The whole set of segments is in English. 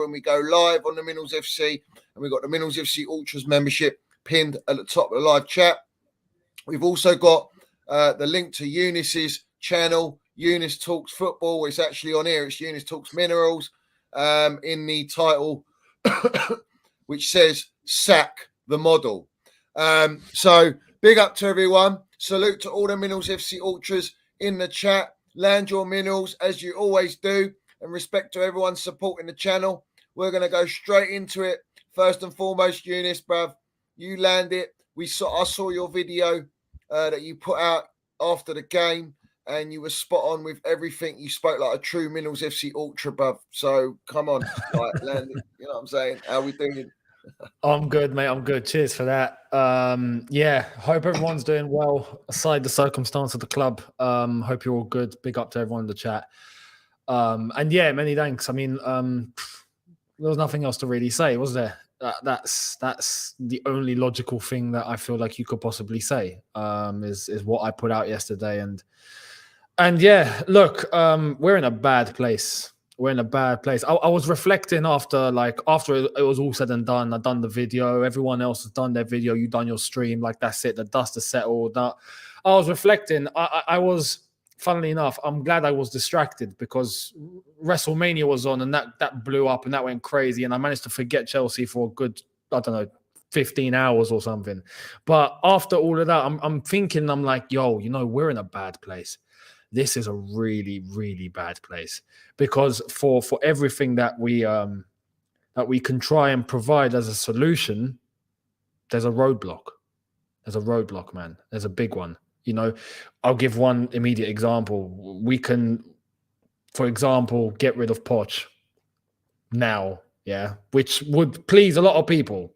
when we go live on the Minerals FC, and we've got the Minerals FC Ultras membership pinned at the top of the live chat. We've also got the link to Eunice's channel, Eunice Talks Football. It's actually on here. It's Eunice Talks Minerals in the title, which says Sack the Model. So big up to everyone. Salute to all the Minerals FC Ultras in the chat. Land your minerals as you always do, and respect to everyone supporting the channel. We're going to go straight into it. First and foremost, Eunice, bruv, you land it. I saw your video that you put out after the game, and you were spot on with everything. You spoke like a true Minerals FC Ultra, bruv. So come on, like, land it. You know what I'm saying? How we doing? I'm good, mate. I'm good. Cheers for that. Yeah, hope everyone's doing well aside the circumstance of the club. Hope you're all good. Big up to everyone in the chat. And yeah, many thanks. I mean, there was nothing else to really say, was there? That's the only logical thing that I feel like you could possibly say, is what I put out yesterday. And yeah, look, we're in a bad place. We're in a bad place. I was reflecting after it was all said and done. I've done the video. Everyone else has done their video. You've done your stream. Like, that's it. The dust has settled. I was reflecting. I was, funnily enough, I'm glad I was distracted because WrestleMania was on and that blew up and that went crazy. And I managed to forget Chelsea for a good, 15 hours or something. But after all of that, I'm thinking, I'm like, yo, we're in a bad place. This is a really, really bad place because for everything that we can try and provide as a solution, there's a roadblock. There's a roadblock, man. There's a big one. I'll give one immediate example. We can, for example, get rid of Poch now, yeah, which would please a lot of people.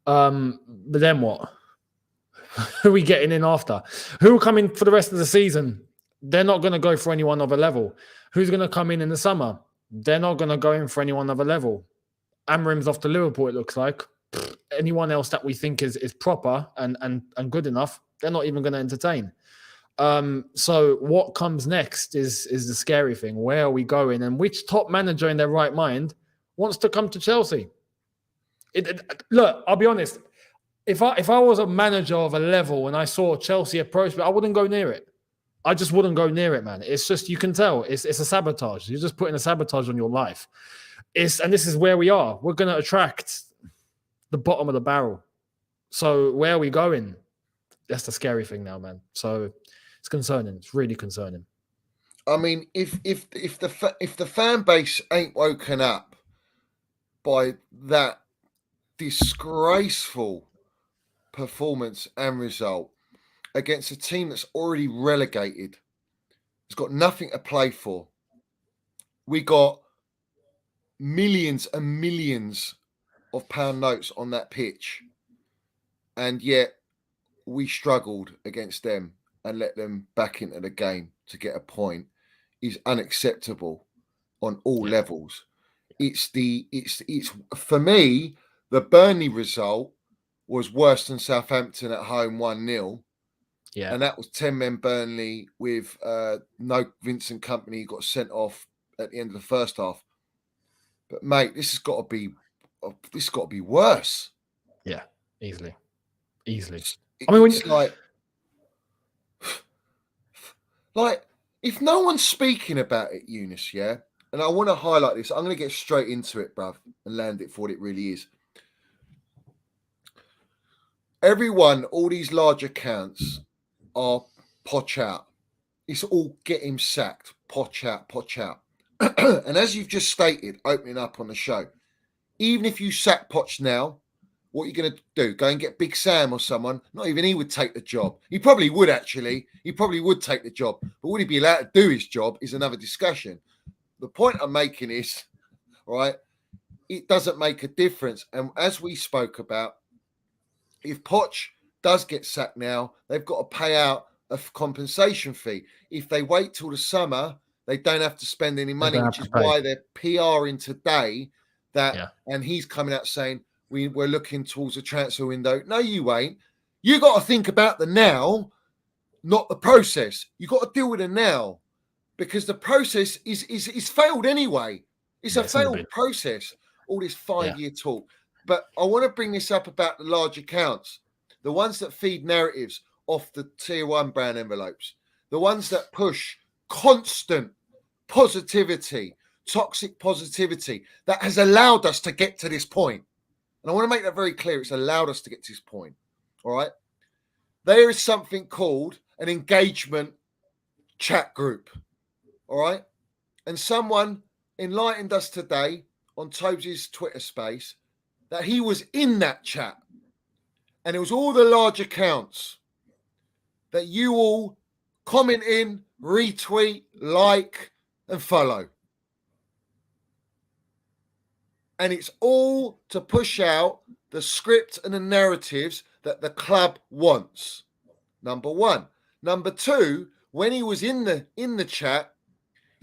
But then what? Who are we getting in after? Who will come in for the rest of the season? They're not going to go for anyone of a level. Who's going to come in the summer? They're not going to go in for anyone of a level. Amrim's off to Liverpool, it looks like. Anyone else that we think is proper and good enough, they're not even going to entertain. So what comes next is the scary thing. Where are we going? And which top manager in their right mind wants to come to Chelsea? Look, I'll be honest. If I was a manager of a level and I saw Chelsea approach me, I wouldn't go near it. I just wouldn't go near it, man. It's just, you can tell it's a sabotage. You're just putting a sabotage on your life. And this is where we are. We're going to attract the bottom of the barrel. So where are we going? That's the scary thing now, man. So it's concerning. It's really concerning. I mean, if the fan base ain't woken up by that disgraceful performance and result against a team that's already relegated, it's got nothing to play for. We got millions and millions of pound notes on that pitch, and yet we struggled against them and let them back into the game to get a point is unacceptable on all levels. It's for me, the Burnley result was worse than Southampton at home 1-0. Yeah. And that was 10-men Burnley with no Vincent Kompany, got sent off at the end of the first half. But mate, this has got to be worse. Yeah, easily. I mean, it's like if no one's speaking about it, Eunice, yeah. And I want to highlight this. I'm going to get straight into it, bruv, and land it for what it really is. Everyone, all these large accounts are Poch out. It's all get him sacked. Poch out. And as you've just stated, opening up on the show, even if you sack Poch now, what are you going to do? Go and get Big Sam or someone? Not even he would take the job. He probably would, actually. He probably would take the job. But would he be allowed to do his job is another discussion. The point I'm making is, right, it doesn't make a difference. And as we spoke about, if Poch does get sacked now, they've got to pay out a compensation fee. If they wait till the summer, they don't have to spend any money, which is why they're PRing today and he's coming out saying, we're looking towards a transfer window. No, you ain't. You got to think about the now, not the process. You got to deal with the now because the process is failed anyway. It's a failed process. all this 5-year talk. But I want to bring this up about the large accounts, the ones that feed narratives off the tier 1 brand envelopes, the ones that push constant positivity, toxic positivity that has allowed us to get to this point. And I want to make that very clear. It's allowed us to get to this point. All right. There is something called an engagement chat group. All right. And someone enlightened us today on Tobes' Twitter space that he was in that chat. And it was all the large accounts that you all comment in, retweet, like, and follow. And it's all to push out the script and the narratives that the club wants. Number one. Number two, when he was in the chat,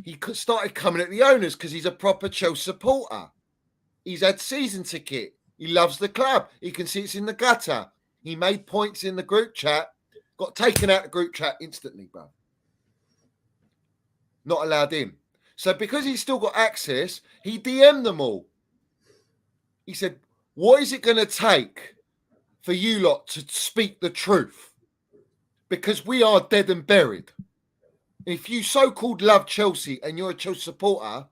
he started coming at the owners because he's a proper Chelsea supporter. He's had season ticket. He loves the club. He can see it's in the gutter. He made points in the group chat, got taken out of the group chat instantly, bro. Not allowed in. So because he's still got access, he DM'd them all. He said, what is it going to take for you lot to speak the truth? Because we are dead and buried. If you so-called love Chelsea and you're a Chelsea supporter,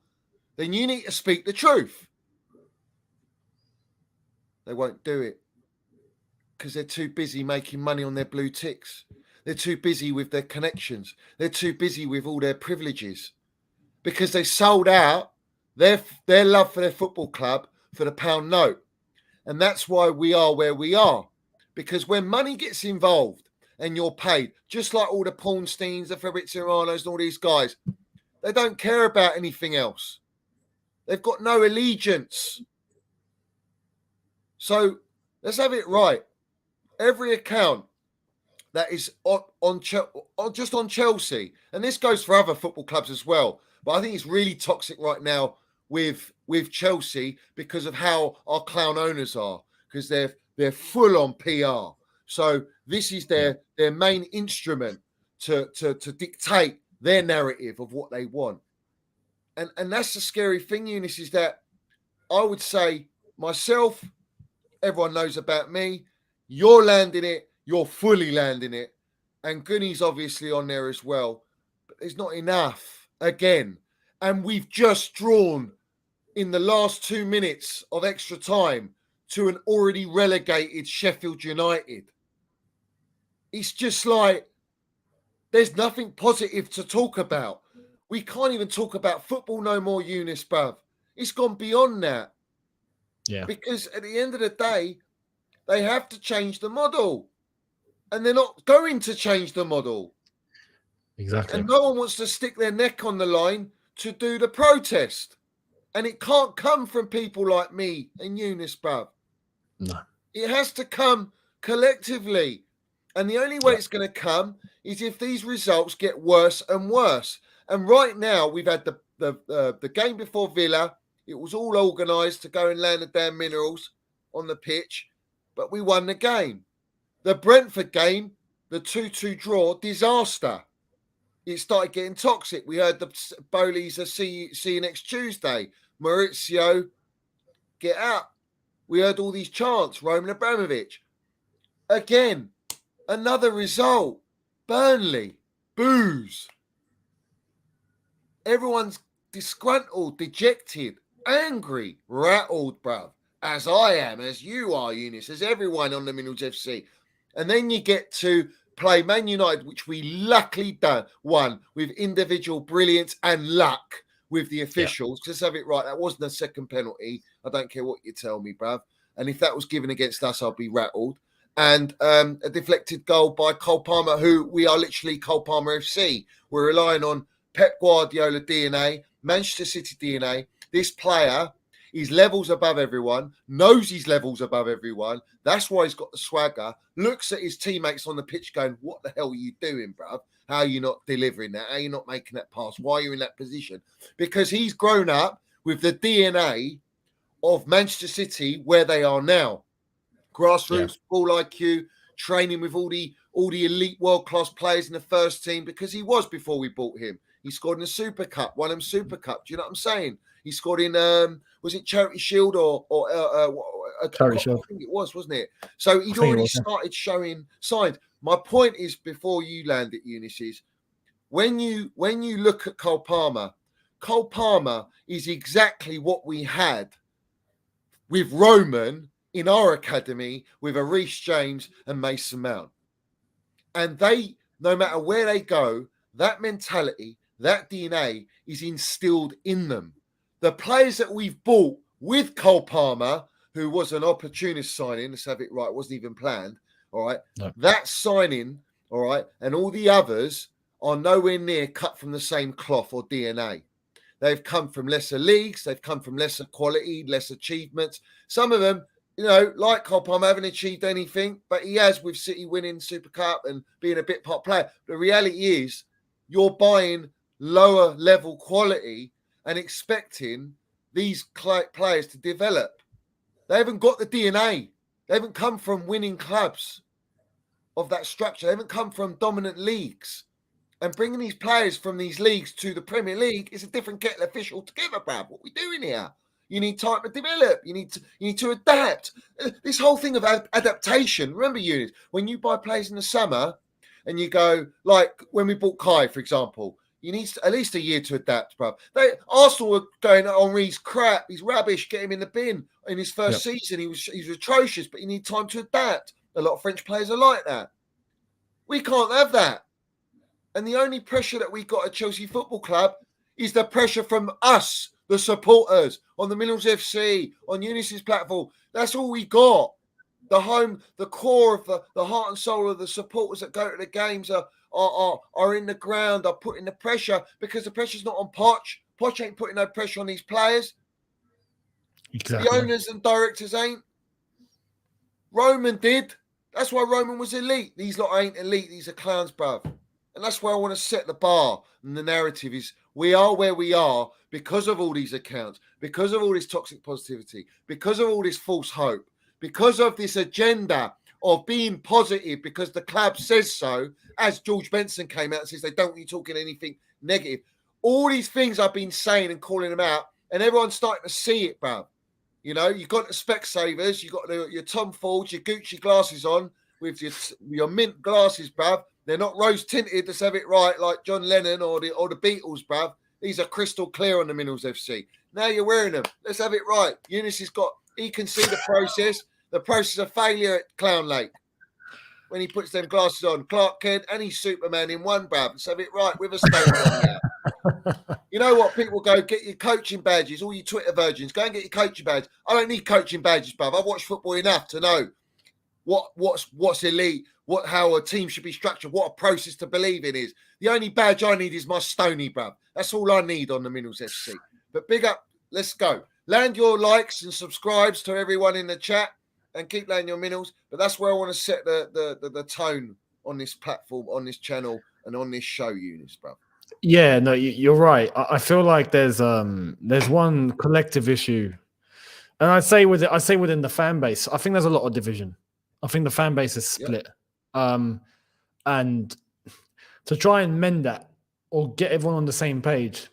then you need to speak the truth. They won't do it because they're too busy making money on their blue ticks. They're too busy with their connections. They're too busy with all their privileges because they sold out their love for their football club for the pound note. And that's why we are where we are. Because when money gets involved and you're paid, just like all the Pawnsteins, the Fabrizianos and all these guys, they don't care about anything else. They've got no allegiance. So let's have it right. Every account that is just on Chelsea, and this goes for other football clubs as well, but I think it's really toxic right now with Chelsea because of how our clown owners are, because they're full on PR. So this is their main instrument to dictate their narrative of what they want. And that's the scary thing, Eunice, is that I would say myself, everyone knows about me, you're landing it, you're fully landing it. And Gunny's obviously on there as well. But there's not enough again. And we've just drawn in the last 2 minutes of extra time to an already relegated Sheffield United. It's just like there's nothing positive to talk about. We can't even talk about football no more, Eunice, bruv. It's gone beyond that. Yeah. Because at the end of the day, they have to change the model. And they're not going to change the model. Exactly. And no one wants to stick their neck on the line to do the protest. And it can't come from people like me and Eunice, bruv. No. It has to come collectively. And the only way it's going to come is if these results get worse and worse. And right now, we've had the game before Villa. It was all organised to go and land the damn Minerals on the pitch. But we won the game. The Brentford game, the 2-2 draw, disaster. It started getting toxic. We heard the Bowleys see you next Tuesday. Maurizio, get out. We heard all these chants. Roman Abramovich. Again, another result. Burnley. Booze. Everyone's disgruntled, dejected, angry, rattled, bruv. As I am, as you are, Eunice, as everyone on the Minerals FC. And then you get to play Man United, which we luckily won with individual brilliance and luck with the officials. Let's have it right. That wasn't a second penalty. I don't care what you tell me, bruv. And if that was given against us, I'll be rattled. And a deflected goal by Cole Palmer, who we are literally Cole Palmer FC. We're relying on Pep Guardiola DNA, Manchester City DNA. This player is levels above everyone, knows he's levels above everyone. That's why he's got the swagger. Looks at his teammates on the pitch going, what the hell are you doing, bruv? How are you not delivering that? How are you not making that pass? Why are you in that position? Because he's grown up with the DNA of Manchester City where they are now. Grassroots, ball IQ, training with all the elite world-class players in the first team because he was before we bought him. He scored in the Super Cup, won him Super Cup. Do you know what I'm saying? He scored in was it Charity Shield or Charity Shield. I think it was, wasn't it? So he'd already started showing signs. My point is, before you land at Eunice, is when you look at Cole Palmer is exactly what we had with Roman in our academy with a Reece James and Mason Mount. And they, no matter where they go, that mentality, that DNA is instilled in them. The players that we've bought with Cole Palmer, who was an opportunist signing, let's have it right, wasn't even planned, all right? No. That signing, all right, and all the others are nowhere near cut from the same cloth or DNA. They've come from lesser leagues. They've come from lesser quality, less achievements. Some of them, you know, like Cole Palmer, haven't achieved anything, but he has with City winning Super Cup and being a bit pot player. The reality is you're buying lower level quality and expecting these players to develop. They haven't got the DNA. They haven't come from winning clubs of that structure. They haven't come from dominant leagues. And bringing these players from these leagues to the Premier League is a different kettle of fish altogether, bruv. What we doing here? You need time to develop. You need to adapt. This whole thing of adaptation. Remember, Eunice, when you buy players in the summer and you go, like when we bought Kai, for example, you need at least a year to adapt, bruv. Arsenal were going, Henri's crap. He's rubbish. Get him in the bin. In his first season, he was atrocious, but you need time to adapt. A lot of French players are like that. We can't have that. And the only pressure that we got at Chelsea Football Club is the pressure from us, the supporters, on the MineralsFC, on Eunice's platform. That's all we got. The core of the heart and soul of the supporters that go to the games are in the ground, are putting the pressure, because the pressure's not on Poch. Poch ain't putting no pressure on these players. Exactly. The owners and directors ain't. Roman did. That's why Roman was elite. These lot ain't elite. These are clowns, bruv. And that's where I want to set the bar. And the narrative is we are where we are because of all these accounts, because of all this toxic positivity, because of all this false hope, because of this agenda of being positive because the club says so, as George Benson came out and says they don't want you talking anything negative. All these things I've been saying and calling them out, and everyone's starting to see it, bruv. You know, you've got the Specsavers, you've got your Tom Fords, your Gucci glasses on with your mint glasses, bruv. They're not rose tinted, let's have it right, like John Lennon or the Beatles, bruv. These are crystal clear on the MineralsFC. Now you're wearing them. Let's have it right. Eunice he can see the process of failure at Clown Lake. When he puts them glasses on, Clark Kent and he's Superman in one, bruv. Let's have it right with a stone on here. You know what? People go, get your coaching badges, all you Twitter virgins, go and get your coaching badges. I don't need coaching badges, bruv. I've watched football enough to know what's elite, how a team should be structured, what a process to believe in is. The only badge I need is my Stony, bruv. That's all I need on the MineralsFC. But big up, let's go. Land your likes and subscribes to everyone in the chat and keep landing your Minerals. But that's where I want to set the tone on this platform, on this channel, and on this show, Eunice, bruv. Yeah, no, you're right. I feel like there's one collective issue, and I say within the fan base, I think there's a lot of division. I think the fan base is split. Yep. And to try and mend that or get everyone on the same page,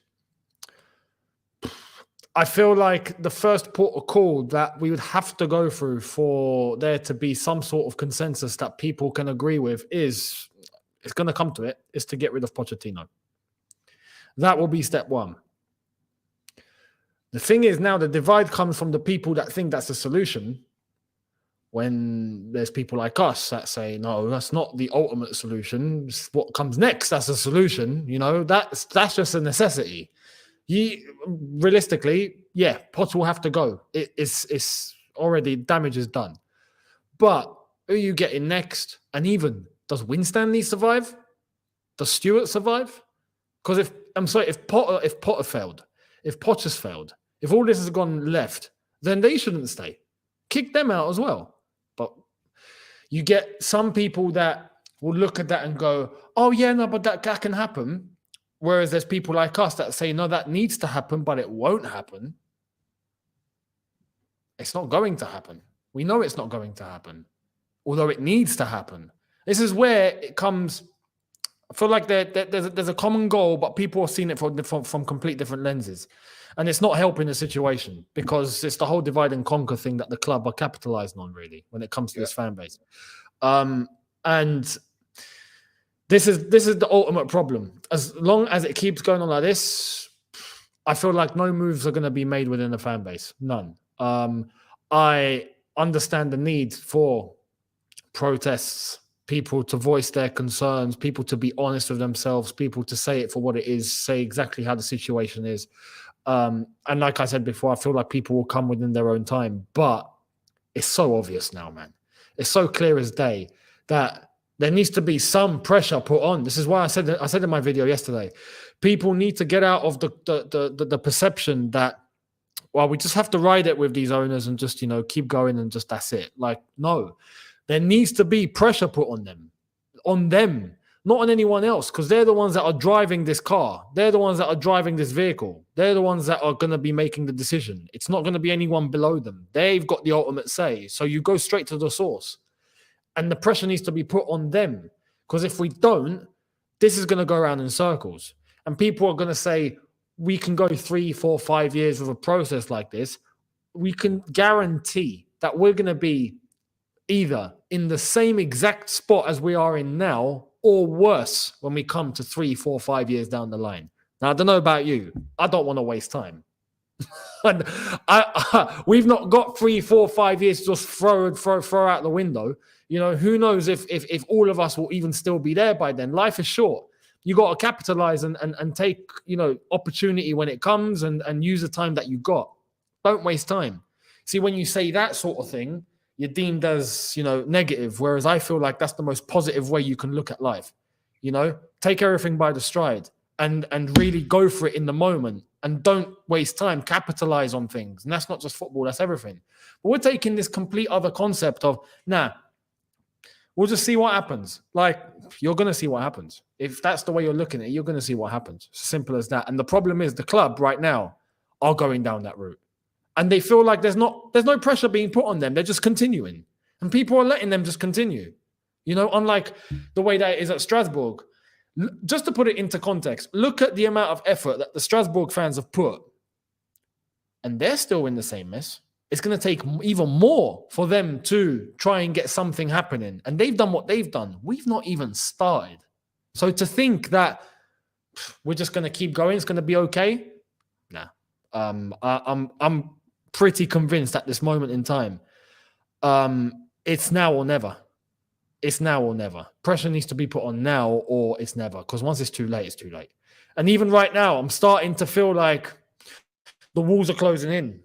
I feel like the first port of call that we would have to go through for there to be some sort of consensus that people can agree with is going to come to it, is to get rid of Pochettino. That will be step one. The thing is now the divide comes from the people that think that's the solution, when there's people like us that say, no, that's not the ultimate solution. It's what comes next, that's a solution. You know, that's just a necessity. Realistically, yeah, Potter will have to go. It's already, damage is done. But who are you getting next? And even, does Winstanley survive? Does Stewart survive? Because if Potter failed, if Potter's failed, if all this has gone left, then they shouldn't stay. Kick them out as well. But you get some people that will look at that and go, oh yeah, no, but that can happen. Whereas there's people like us that say, no, that needs to happen, but it won't happen. It's not going to happen. We know it's not going to happen, although it needs to happen. This is where it comes I feel like there's a common goal, but people are seeing it from complete different lenses. And it's not helping the situation because it's the whole divide and conquer thing that the club are capitalizing on, really, when it comes to this fan base. And this is the ultimate problem. As long as it keeps going on like this, I feel like no moves are going to be made within the fan base. None. I understand the need for protests, people to voice their concerns, people to be honest with themselves, people to say it for what it is, say exactly how the situation is. And like I said before, I feel like people will come within their own time. But it's so obvious now, man. It's so clear as day that there needs to be some pressure put on. This is why I said in my video yesterday, people need to get out of the perception that, well, we just have to ride it with these owners and just, keep going and just that's it. Like, no, there needs to be pressure put on them, not on anyone else, because they're the ones that are driving this car. They're the ones that are driving this vehicle. They're the ones that are going to be making the decision. It's not going to be anyone below them. They've got the ultimate say. So you go straight to the source. And the pressure needs to be put on them. Because if we don't, this is going to go around in circles. And people are going to say, we can go 3, 4, 5 years with a process like this. We can guarantee that we're going to be either in the same exact spot as we are in now or worse when we come to 3, 4, 5 years down the line. Now, I don't know about you. I don't want to waste time. And we've not got 3, 4, 5 years to just throw out the window. Who knows if all of us will even still be there by then. Life is short. You got to capitalize and take, opportunity when it comes and use the time that you got. Don't waste time. See, when you say that sort of thing, you're deemed as, negative. Whereas I feel like that's the most positive way you can look at life. Take everything by the stride and really go for it in the moment and don't waste time. Capitalize on things. And that's not just football, that's everything. But we're taking this complete other concept of, we'll just see what happens. Like, you're going to see what happens. If that's the way you're looking at it, you're going to see what happens. Simple as that. And the problem is the club right now are going down that route. And they feel like there's no pressure being put on them. They're just continuing. And people are letting them just continue. Unlike the way that it is at Strasbourg. Just to put it into context, look at the amount of effort that the Strasbourg fans have put. And they're still in the same mess. It's going to take even more for them to try and get something happening. And they've done what they've done. We've not even started. So to think that we're just going to keep going, it's going to be okay. Nah. I'm pretty convinced at this moment in time. It's now or never. It's now or never. Pressure needs to be put on now or it's never. Because once it's too late, it's too late. And even right now, I'm starting to feel like the walls are closing in.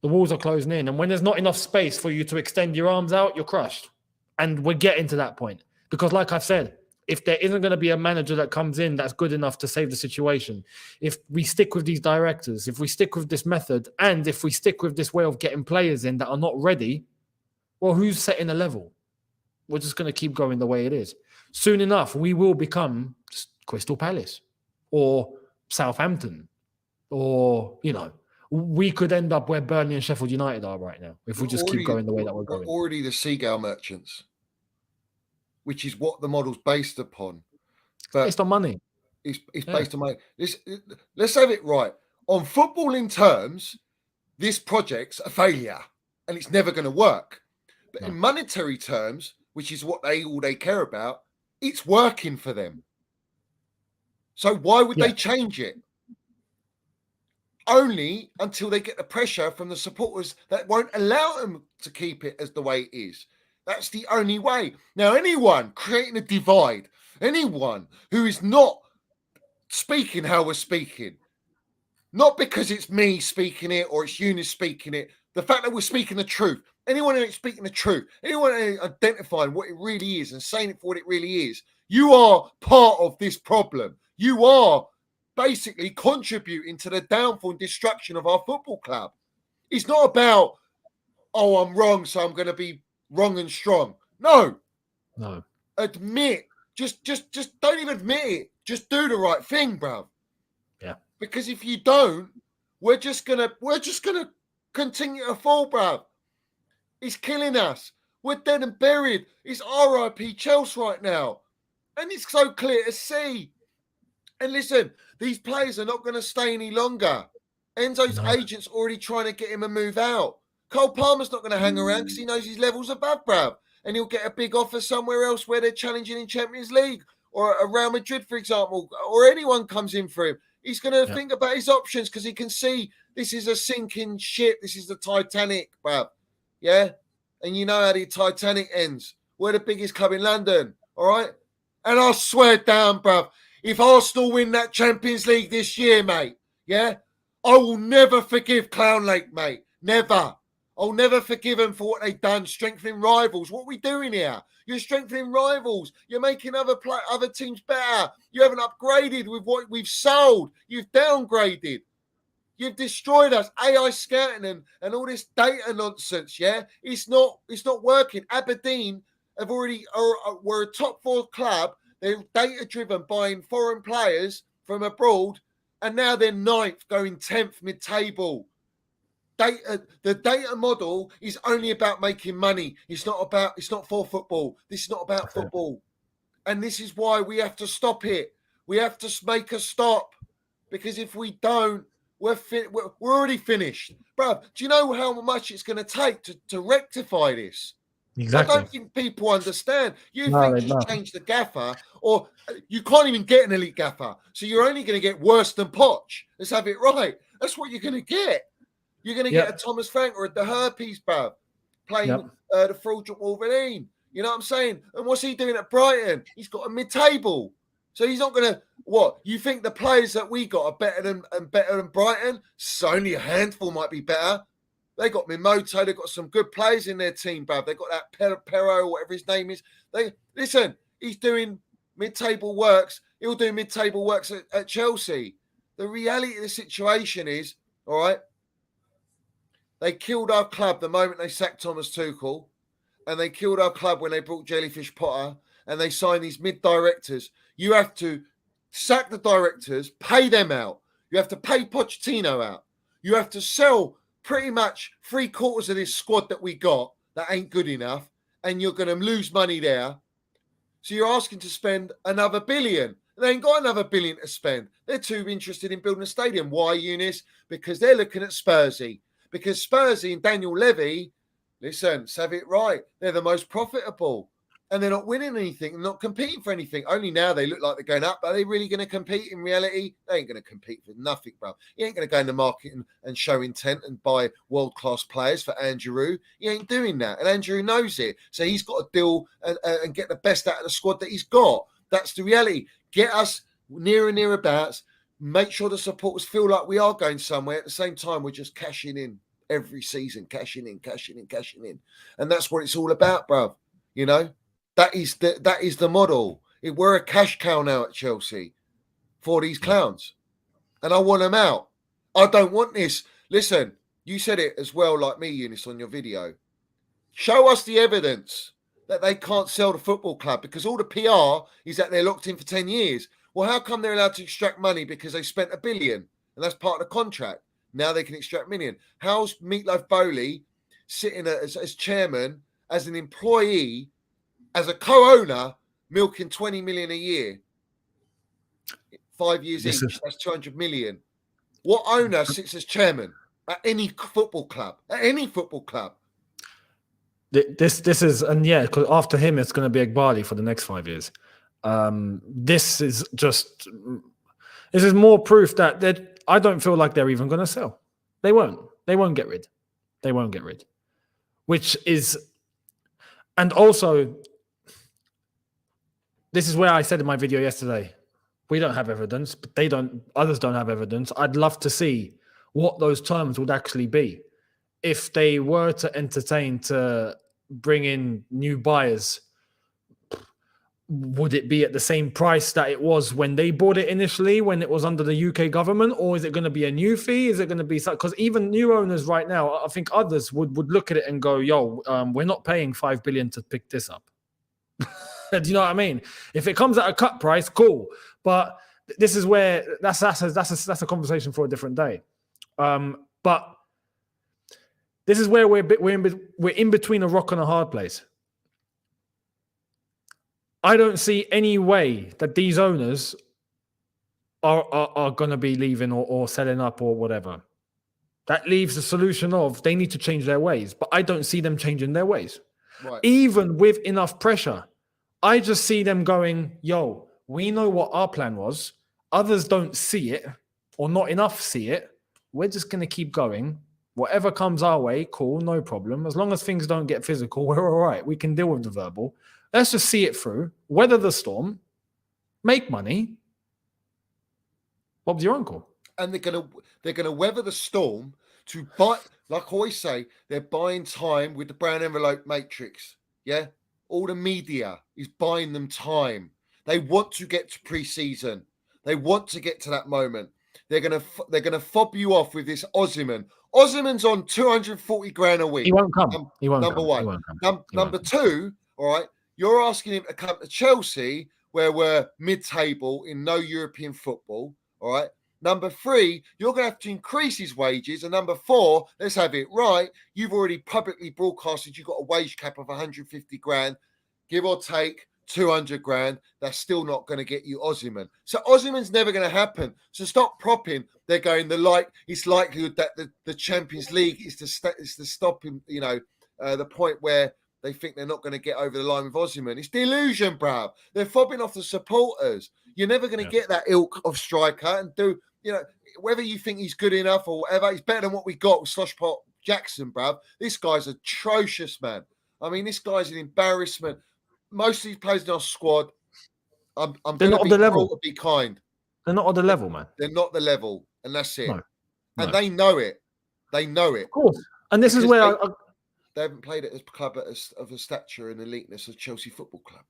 The walls are closing in. And when there's not enough space for you to extend your arms out, you're crushed. And we're getting to that point. Because like I've said, if there isn't going to be a manager that comes in that's good enough to save the situation, if we stick with these directors, if we stick with this method, and if we stick with this way of getting players in that are not ready, well, who's setting a level? We're just going to keep going the way it is. Soon enough, we will become just Crystal Palace or Southampton or, we could end up where Burnley and Sheffield United are right now if we just keep going the way that we're going. Already the Seagal merchants, which is what the model's based upon. But based on money. It's based on money. Let's have it right. On footballing terms, this project's a failure and it's never going to work. But in monetary terms, which is what they care about, it's working for them. So why would they change it? Only until they get the pressure from the supporters that won't allow them to keep it as the way it is. That's the only way. Now, anyone creating a divide, anyone who is not speaking how we're speaking, not because it's me speaking it or it's Eunice speaking it, the fact that we're speaking the truth, anyone who's speaking the truth, anyone who's identifying what it really is and saying it for what it really is, you are part of this problem. You are basically contributing to the downfall and destruction of our football club. It's not about, oh, I'm wrong, so I'm going to be wrong and strong. No. Admit. Just don't even admit it. Just do the right thing, bruv. Yeah. Because if you don't, we're just gonna continue to fall, bruv. It's killing us. We're dead and buried. It's RIP Chelsea right now. And it's so clear to see. And listen, these players are not going to stay any longer. Enzo's agent's already trying to get him a move out. Cole Palmer's not going to hang around because he knows his level's above, bruv. And he'll get a big offer somewhere else where they're challenging in Champions League or a Real Madrid, for example, or anyone comes in for him. He's going to think about his options because he can see this is a sinking ship. This is the Titanic, bruv. Yeah? And you know how the Titanic ends. We're the biggest club in London, all right? And I swear down, bruv, if Arsenal win that Champions League this year, mate, yeah, I will never forgive Clown Lake, mate. Never. I'll never forgive them for what they've done, strengthening rivals. What are we doing here? You're strengthening rivals. You're making other teams better. You haven't upgraded with what we've sold. You've downgraded. You've destroyed us. AI scouting and all this data nonsense, yeah? It's not working. Aberdeen have already were a top 4 club. They're data-driven, buying foreign players from abroad, and now they're 9th, going 10th mid-table. The data model is only about making money. It's not for football. This is not about football. And this is why we have to stop it. We have to make a stop. Because if we don't, we're already finished. Bruv, do you know how much it's going to take to rectify this? Exactly. I don't think people understand. You think just change the gaffer, or you can't even get an elite gaffer. So you're only going to get worse than Poch. Let's have it right. That's what you're going to get. You're going to get a Thomas Frank or a De Herpes, bruv, playing the fraudulent Wolverine. You know what I'm saying? And what's he doing at Brighton? He's got a mid-table. So he's not going to, what? You think the players that we got are better than Brighton? So only a handful might be better. They got Mimoto. They've got some good players in their team, bruv. They've got that Pero, whatever his name is. Listen, he's doing mid-table works. He'll do mid-table works at Chelsea. The reality of the situation is, all right, they killed our club the moment they sacked Thomas Tuchel, and they killed our club when they brought Jellyfish Potter, and they signed these mid-directors. You have to sack the directors, pay them out. You have to pay Pochettino out. You have to sell pretty much 3/4 of this squad that we got that ain't good enough, and you're going to lose money there. So you're asking to spend another $1 billion. They ain't got another $1 billion to spend. They're too interested in building a stadium. Why, Eunice? Because they're looking at Spursy. Because Spursy and Daniel Levy, listen, have it right. They're the most profitable. And they're not winning anything. They're not competing for anything. Only now they look like they're going up. But are they really going to compete in reality? They ain't going to compete for nothing, bro. He ain't going to go in the market and show intent and buy world-class players for Andrew. He ain't doing that. And Andrew knows it. So he's got to deal and get the best out of the squad that he's got. That's the reality. Get us near and nearabouts. Make sure the supporters feel like we are going somewhere. At the same time, we're just cashing in every season. Cashing in. And that's what it's all about, bro. You know? That is the model. We're a cash cow now at Chelsea for these clowns. And I want them out. I don't want this. Listen, you said it as well like me, Eunice, on your video. Show us the evidence that they can't sell the football club because all the PR is that they're locked in for 10 years. Well, how come they're allowed to extract money because they spent $1 billion? And that's part of the contract. Now they can extract $1 million. How's Meatloaf Bowley sitting as chairman, as an employee, as a co-owner, milking 20 million a year, 5 years each, that's 200 million. What owner sits as chairman at any football club? At any football club? This is, and yeah, because after him, it's going to be Egbali for the next 5 years. This is more proof that I don't feel like they're even going to sell. They won't get rid. Which is, and also, this is where I said in my video yesterday, we don't have evidence, but others don't have evidence. I'd love to see what those terms would actually be. If they were to entertain to bring in new buyers, would it be at the same price that it was when they bought it initially, when it was under the UK government? Or is it going to be a new fee? Is it going to be, because even new owners right now, I think others would look at it and go, yo, we're not paying 5 billion to pick this up. Do you know what I mean? If it comes at a cut price, cool. But this is where that's a conversation for a different day. But this is where we're in between a rock and a hard place. I don't see any way that these owners are going to be leaving or selling up or whatever. That leaves the solution of they need to change their ways, but I don't see them changing their ways. Right. Even with enough pressure, I just see them going, yo, we know what our plan was. Others don't see it or not enough see it. We're just going to keep going. Whatever comes our way, cool, no problem. As long as things don't get physical, we're all right. We can deal with the verbal. Let's just see it through, weather the storm, make money. Bob's your uncle. And they're gonna weather the storm to buy, like I always say, they're buying time with the brown envelope matrix. Yeah. All the media is buying them time. They want to get to pre-season. They want to get to that moment. They're gonna fob you off with this Osimhen. Osimhen's on 240 grand a week. He won't come. He won't number come. one. He won't come. Number two, all right, you're asking him to come to Chelsea, where we're mid-table in no European football. All right. Number three, you're going to have to increase his wages. And number four, let's have it right. You've already publicly broadcasted you've got a wage cap of 150 grand, give or take 200 grand. That's still not going to get you Osimhen. So Osimhen's never going to happen. So stop propping. They're going it's likelihood that the Champions League is to stop him. You know, the point where they think they're not going to get over the line with Osimhen. It's delusion, bruv. They're fobbing off the supporters. You're never going to get that ilk of striker and do, you know, whether you think he's good enough or whatever, he's better than what we got with Sloshpot Jackson, bruv. This guy's atrocious, man. I mean, this guy's an embarrassment. Most of these players in our squad, I'm going to be cruel to be kind. They're not on the level, man. They're not the level, and that's it. No. And they know it. They know it. Of course. And this is where they haven't played it as a club of a stature and eliteness of Chelsea Football Club.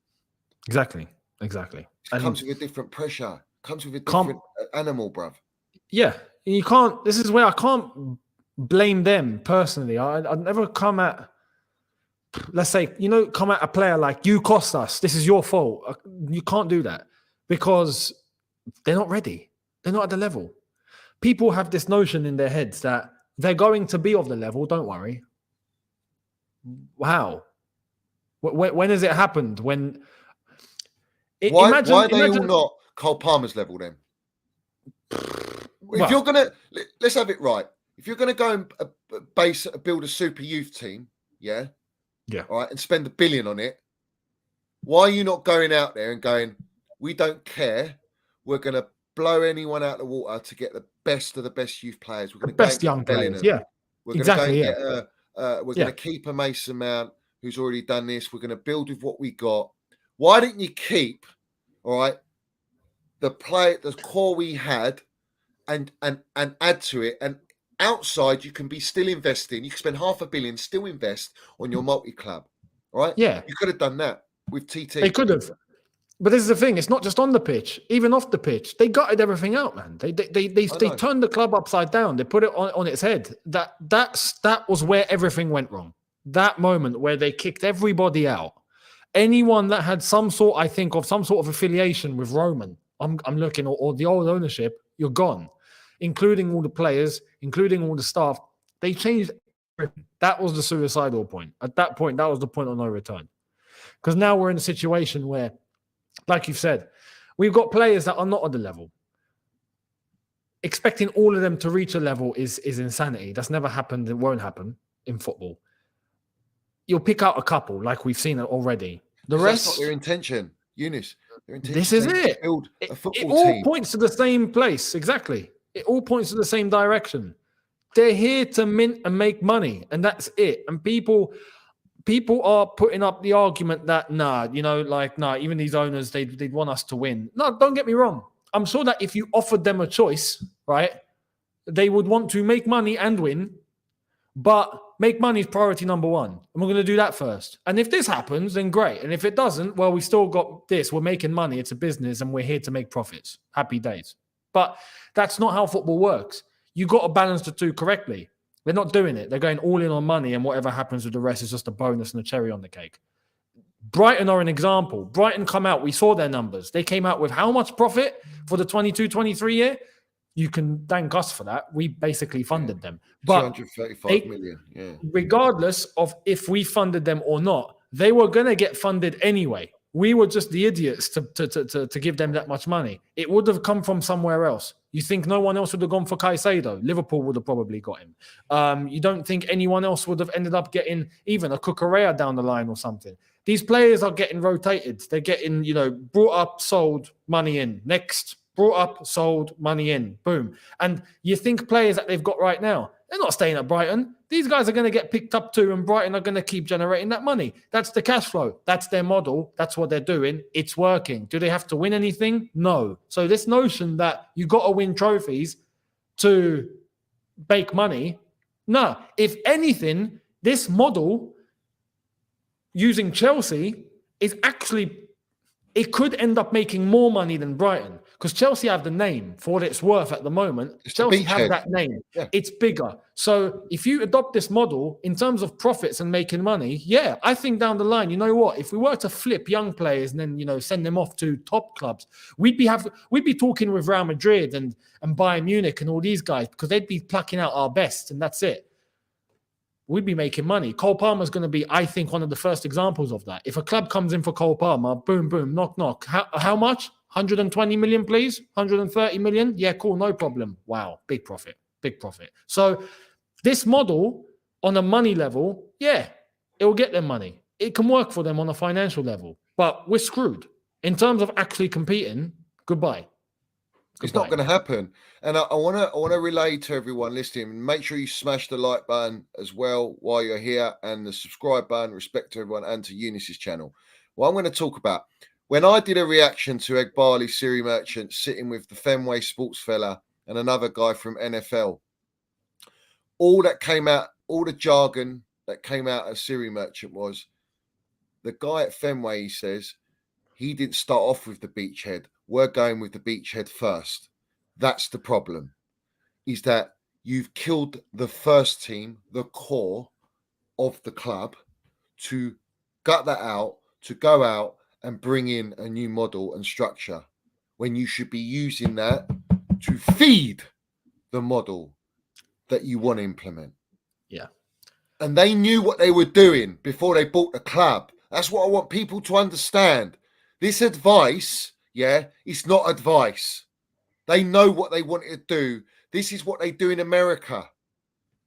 Exactly. It comes with a different pressure. Comes with a different animal, bruv. Yeah. You can't. This is where I can't blame them personally. I'd never come at, let's say, come at a player like, you cost us. This is your fault. You can't do that because they're not ready. They're not at the level. People have this notion in their heads that they're going to be of the level. Don't worry. How? When has it happened? Why are they all not Cole Palmer's level then? If you're gonna, let's have it right. If you're gonna go and build a super youth team, yeah, all right, and spend $1 billion on it, why are you not going out there and going, we don't care, we're gonna blow anyone out of the water to get the best of the best youth players. We're gonna the best young players, yeah, we're exactly, gonna go and get we're gonna keep a Mason Mount who's already done this. We're gonna build with what we got. Why didn't you keep, all right, the core we had, and add to it? And outside, you can be still investing. You can spend $500 million, still invest on your multi-club, all right? Yeah, you could have done that with TT. They could have, but this is the thing. It's not just on the pitch, even off the pitch. They gutted everything out, man. They turned the club upside down. They put it on its head. That was where everything went wrong. That moment where they kicked everybody out. Anyone that had some sort of affiliation with Roman, I'm looking, or the old ownership, you're gone, including all the players, including all the staff. They changed everything. That was the suicidal point. At that point, that was the point of no return. Because now we're in a situation where, like you've said, we've got players that are not at the level. Expecting all of them to reach a level is insanity. That's never happened. It won't happen in football. You'll pick out a couple, like we've seen it already. The rest, that's not their intention, Eunice. Their intention this is it. Build a football it all team. Points to the same place. Exactly. It all points to the same direction. They're here to mint and make money, and that's it. And people are putting up the argument that even these owners, they'd want us to win. No, don't get me wrong. I'm sure that if you offered them a choice, right, they would want to make money and win. But make money is priority number one. And we're going to do that first. And if this happens, then great. And if it doesn't, well, we still got this. We're making money. It's a business and we're here to make profits. Happy days. But that's not how football works. You got to balance the two correctly. They're not doing it. They're going all in on money, and whatever happens with the rest is just a bonus and a cherry on the cake. Brighton are an example. Brighton come out. We saw their numbers. They came out with how much profit for the 22-23 year? You can thank us for that. We basically funded them. But 235 million. Yeah. Regardless of if we funded them or not, they were going to get funded anyway. We were just the idiots to give them that much money. It would have come from somewhere else. You think no one else would have gone for Caicedo? Liverpool would have probably got him. You don't think anyone else would have ended up getting even a Cucurella down the line or something? These players are getting rotated. They're getting, brought up, sold, money in. Next, brought up, sold, money in. Boom. And you think players that they've got right now, they're not staying at Brighton. These guys are going to get picked up too, and Brighton are going to keep generating that money. That's the cash flow. That's their model. That's what they're doing. It's working. Do they have to win anything? No. So this notion that you got to win trophies to make money, no. If anything, this model using Chelsea is actually, it could end up making more money than Brighton, because Chelsea have the name for what it's worth at the moment. Chelsea have that name. Yeah. It's bigger. So if you adopt this model in terms of profits and making money, yeah, I think down the line, you know what? If we were to flip young players and then, send them off to top clubs, we'd be talking with Real Madrid and Bayern Munich and all these guys, because they'd be plucking out our best, and that's it. We'd be making money. Cole Palmer's going to be, I think, one of the first examples of that. If a club comes in for Cole Palmer, boom, boom, knock, knock. How much? 120 million, please? 130 million? Yeah, cool, no problem. Wow, big profit, big profit. So this model on a money level, yeah, it will get them money. It can work for them on a financial level, but we're screwed. In terms of actually competing, goodbye. It's not going to happen. And I want to relay to everyone listening, make sure you smash the like button as well while you're here, and the subscribe button, respect to everyone, and to Eunice's channel. What I'm going to talk about, when I did a reaction to Egbali Siri Merchant sitting with the Fenway sports fella and another guy from NFL, all that came out, all the jargon that came out of Siri Merchant was, the guy at Fenway, he says, he didn't start off with the beachhead. We're going with the beachhead first. That's the problem, is that you've killed the first team, the core of the club, to gut that out, to go out and bring in a new model and structure, when you should be using that to feed the model that you want to implement. Yeah. And they knew what they were doing before they bought the club. That's what I want people to understand. This advice, it's not advice. They know what they wanted to do. This is what they do in America.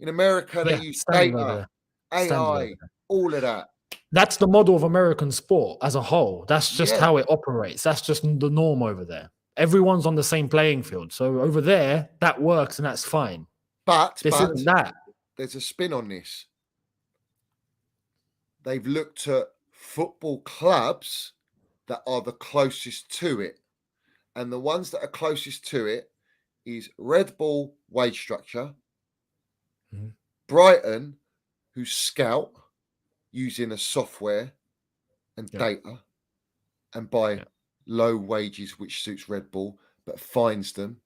In America, they use data, AI, all of that. That's the model of American sport as a whole. That's just how it operates. That's just the norm over there. Everyone's on the same playing field. So over there, that works and that's fine. But isn't that. There's a spin on this. They've looked at football clubs that are the closest to it. And the ones that are closest to it is Red Bull wage structure, Brighton, who scout using a software and data and buy low wages, which suits Red Bull, but finds them,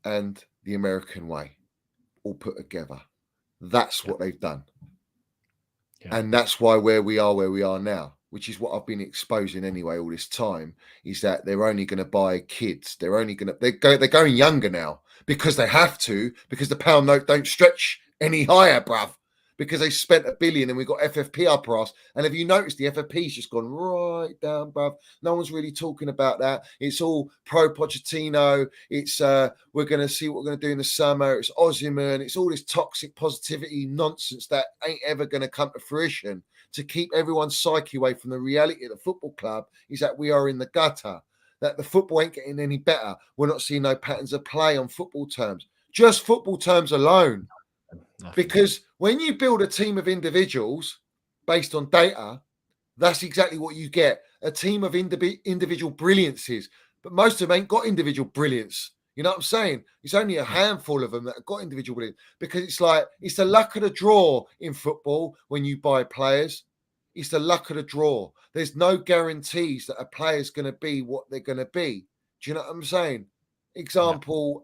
and the American way, all put together. That's what they've done. Yeah. And that's why where we are now, which is what I've been exposing anyway all this time, is that they're only going to buy kids. They're going younger now because they have to, because the pound note don't stretch any higher, bruv, because they spent $1 billion and we got FFP up our ass. And have you noticed the FFP's just gone right down, bruv? No one's really talking about that. It's all pro Pochettino. It's we're going to see what we're going to do in the summer. It's Osimhen. It's all this toxic positivity nonsense that ain't ever going to come to fruition, to keep everyone's psyche away from the reality of the football club, is that we are in the gutter, that the football ain't getting any better. We're not seeing no patterns of play on football terms, just football terms alone. Because when you build a team of individuals based on data, that's exactly what you get, a team of individual brilliances. But most of them ain't got individual brilliance. You know what I'm saying? It's only a handful of them that have got individual brilliance, because it's the luck of the draw in football when you buy players. It's the luck of the draw. There's no guarantees that a player's going to be what they're going to be. Do you know what I'm saying? Example,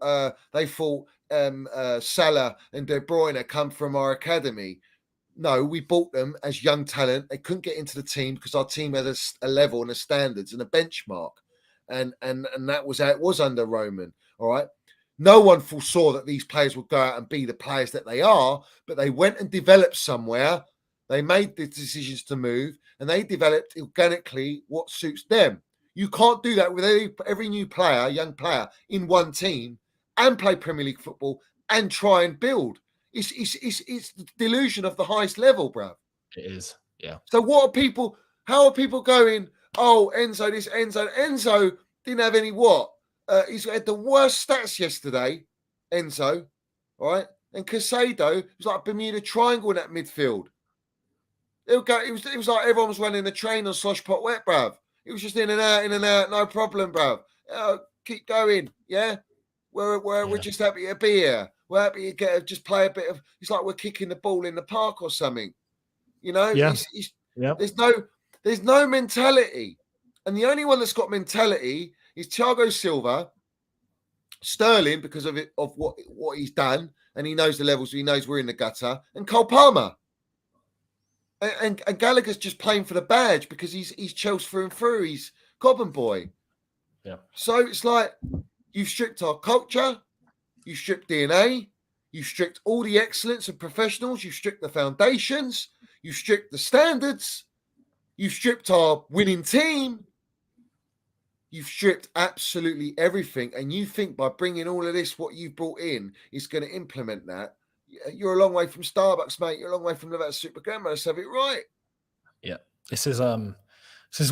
they thought Salah and De Bruyne come from our academy. No, we bought them as young talent. They couldn't get into the team because our team had a level and a standards and a benchmark. And that was how it was under Roman. All right. No one foresaw that these players would go out and be the players that they are, but they went and developed somewhere They made the decisions to move, and they developed organically what suits them. You can't do that with every new player, young player, in one team and play Premier League football and try and build. It's the delusion of the highest level, bruv. It is, yeah. So what are people? How are people going? Oh, Enzo, this Enzo didn't have any what? He's had the worst stats yesterday, Enzo, all right? And Casado was like Bermuda Triangle in that midfield. It was like everyone was running the train on slosh pot wet, bruv. It was just in and out, no problem, bruv. Keep going, yeah? We're just happy to be here. We're happy to just play a bit of. It's like we're kicking the ball in the park or something. You know, there's no mentality, and the only one that's got mentality is Thiago Silva, Sterling because of what he's done, and he knows the levels. He knows we're in the gutter, and Cole Palmer, and Gallagher's just playing for the badge because he's Chelsea through and through. He's Cobham boy. Yeah. So it's like you've stripped our culture, you've stripped DNA, you've stripped all the excellence of professionals, you've stripped the foundations. You've stripped the standards. You've stripped our winning team. You've stripped absolutely everything. And you think by bringing all of this, what you've brought in is going to implement that. You're a long way from Starbucks, mate. You're a long way from that super grandma. Let's have it right. Yeah. This is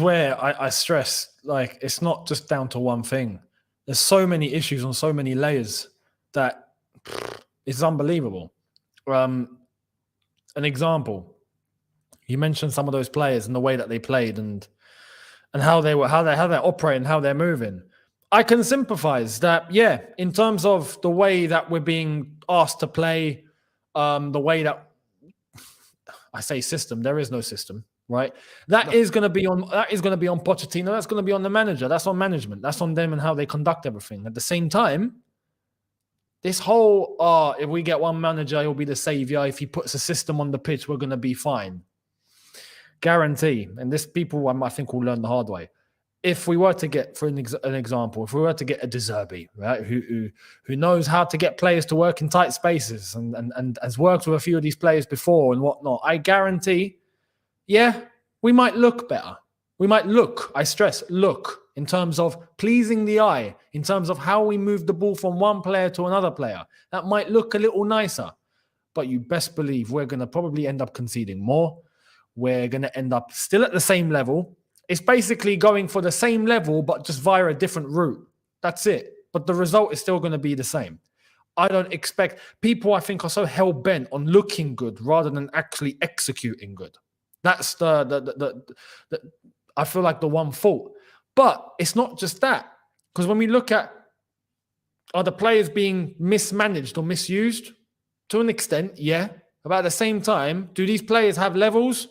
where I stress, like, it's not just down to one thing. There's so many issues on so many layers that it's unbelievable. An example. You mentioned some of those players and the way that they played and how they're operating, how they're moving. I can sympathize that, yeah, in terms of the way that we're being asked to play, the way that I say system, there is no system, right? That is going to be on Pochettino. That's going to be on the manager. That's on management. That's on them and how they conduct everything. At the same time, this whole if we get one manager, he'll be the savior. If he puts a system on the pitch, we're going to be fine. Guarantee, and this people I think will learn the hard way. If we were to get, for an example, if we were to get a De Zerbi, right, who knows how to get players to work in tight spaces and has worked with a few of these players before and whatnot, I guarantee, yeah, we might look better. We might look, I stress, look, in terms of pleasing the eye, in terms of how we move the ball from one player to another player. That might look a little nicer, but you best believe we're going to probably end up conceding more. We're going to end up still at the same level. It's basically going for the same level, but just via a different route. That's it. But the result is still going to be the same. I don't expect people, I think, are so hell-bent on looking good rather than actually executing good. That's the I feel like the one fault. But it's not just that. Because when we look at, are the players being mismanaged or misused? To an extent, yeah. But at the same time, do these players have levels?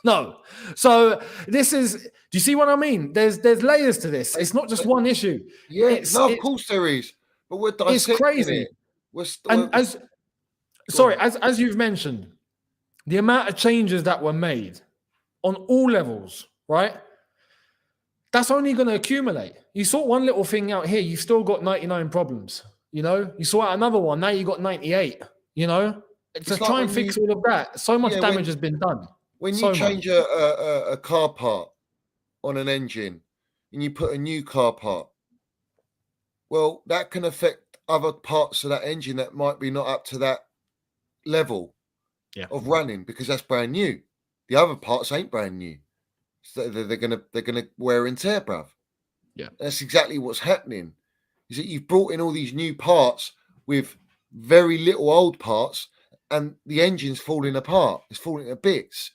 No. So this is, do you see what I mean? There's layers to this. It's not just one issue. Yeah, of course there is. But we're dissecting it's crazy. As you've mentioned, the amount of changes that were made on all levels, right? That's only going to accumulate. You sort one little thing out here, you've still got 99 problems. You know, you sort out another one, now you got 98. You know, to try and fix all of that, so much damage has been done. When you change a car part on an engine and you put a new car part, well, that can affect other parts of that engine that might be not up to that level of running because that's brand new. The other parts ain't brand new. So they're gonna wear and tear, bruv. Yeah. That's exactly what's happening. Is that you've brought in all these new parts with very little old parts and the engine's falling apart. It's falling to bits.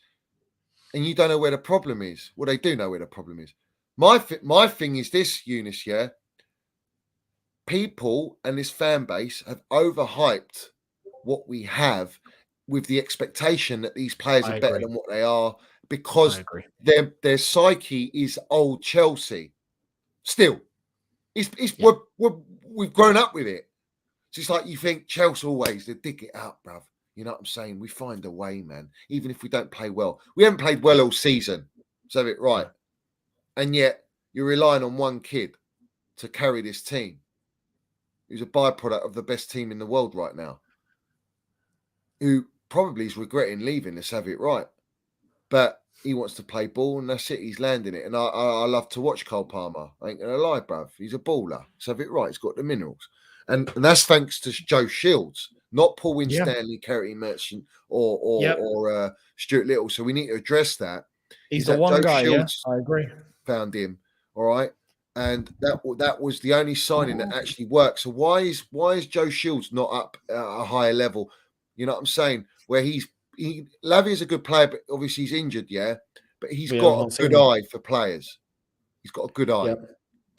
And you don't know where the problem is. Well, they do know where the problem is. My thing is this, Eunice, yeah? People and this fan base have overhyped what we have with the expectation that these players are better than what they are because their psyche is old Chelsea. Still, we've grown up with it. So it's like you think Chelsea always, they dig it out, bruv. You know what I'm saying? We find a way, man. Even if we don't play well. We haven't played well all season. So have it right. And yet you're relying on one kid to carry this team who's a byproduct of the best team in the world right now, who probably is regretting leaving. Let's have it right. but he wants to play ball, and that's it. He's landing it, and I love to watch Cole Palmer. I ain't gonna lie, bruv. He's a baller. So have it right. He's got the minerals, and that's thanks to Joe Shields, not Paul Winstanley, Kerry Merchant, or Stuart Little. So we need to address that. He's Is the that one Joe guy. Shields I agree. found him, all right, and that was the only signing that actually worked. So why is Joe Shields not up at a higher level? You know what I'm saying? Where Lavia is a good player, but obviously he's injured, but he's got a good eye for players. He's got a good eye.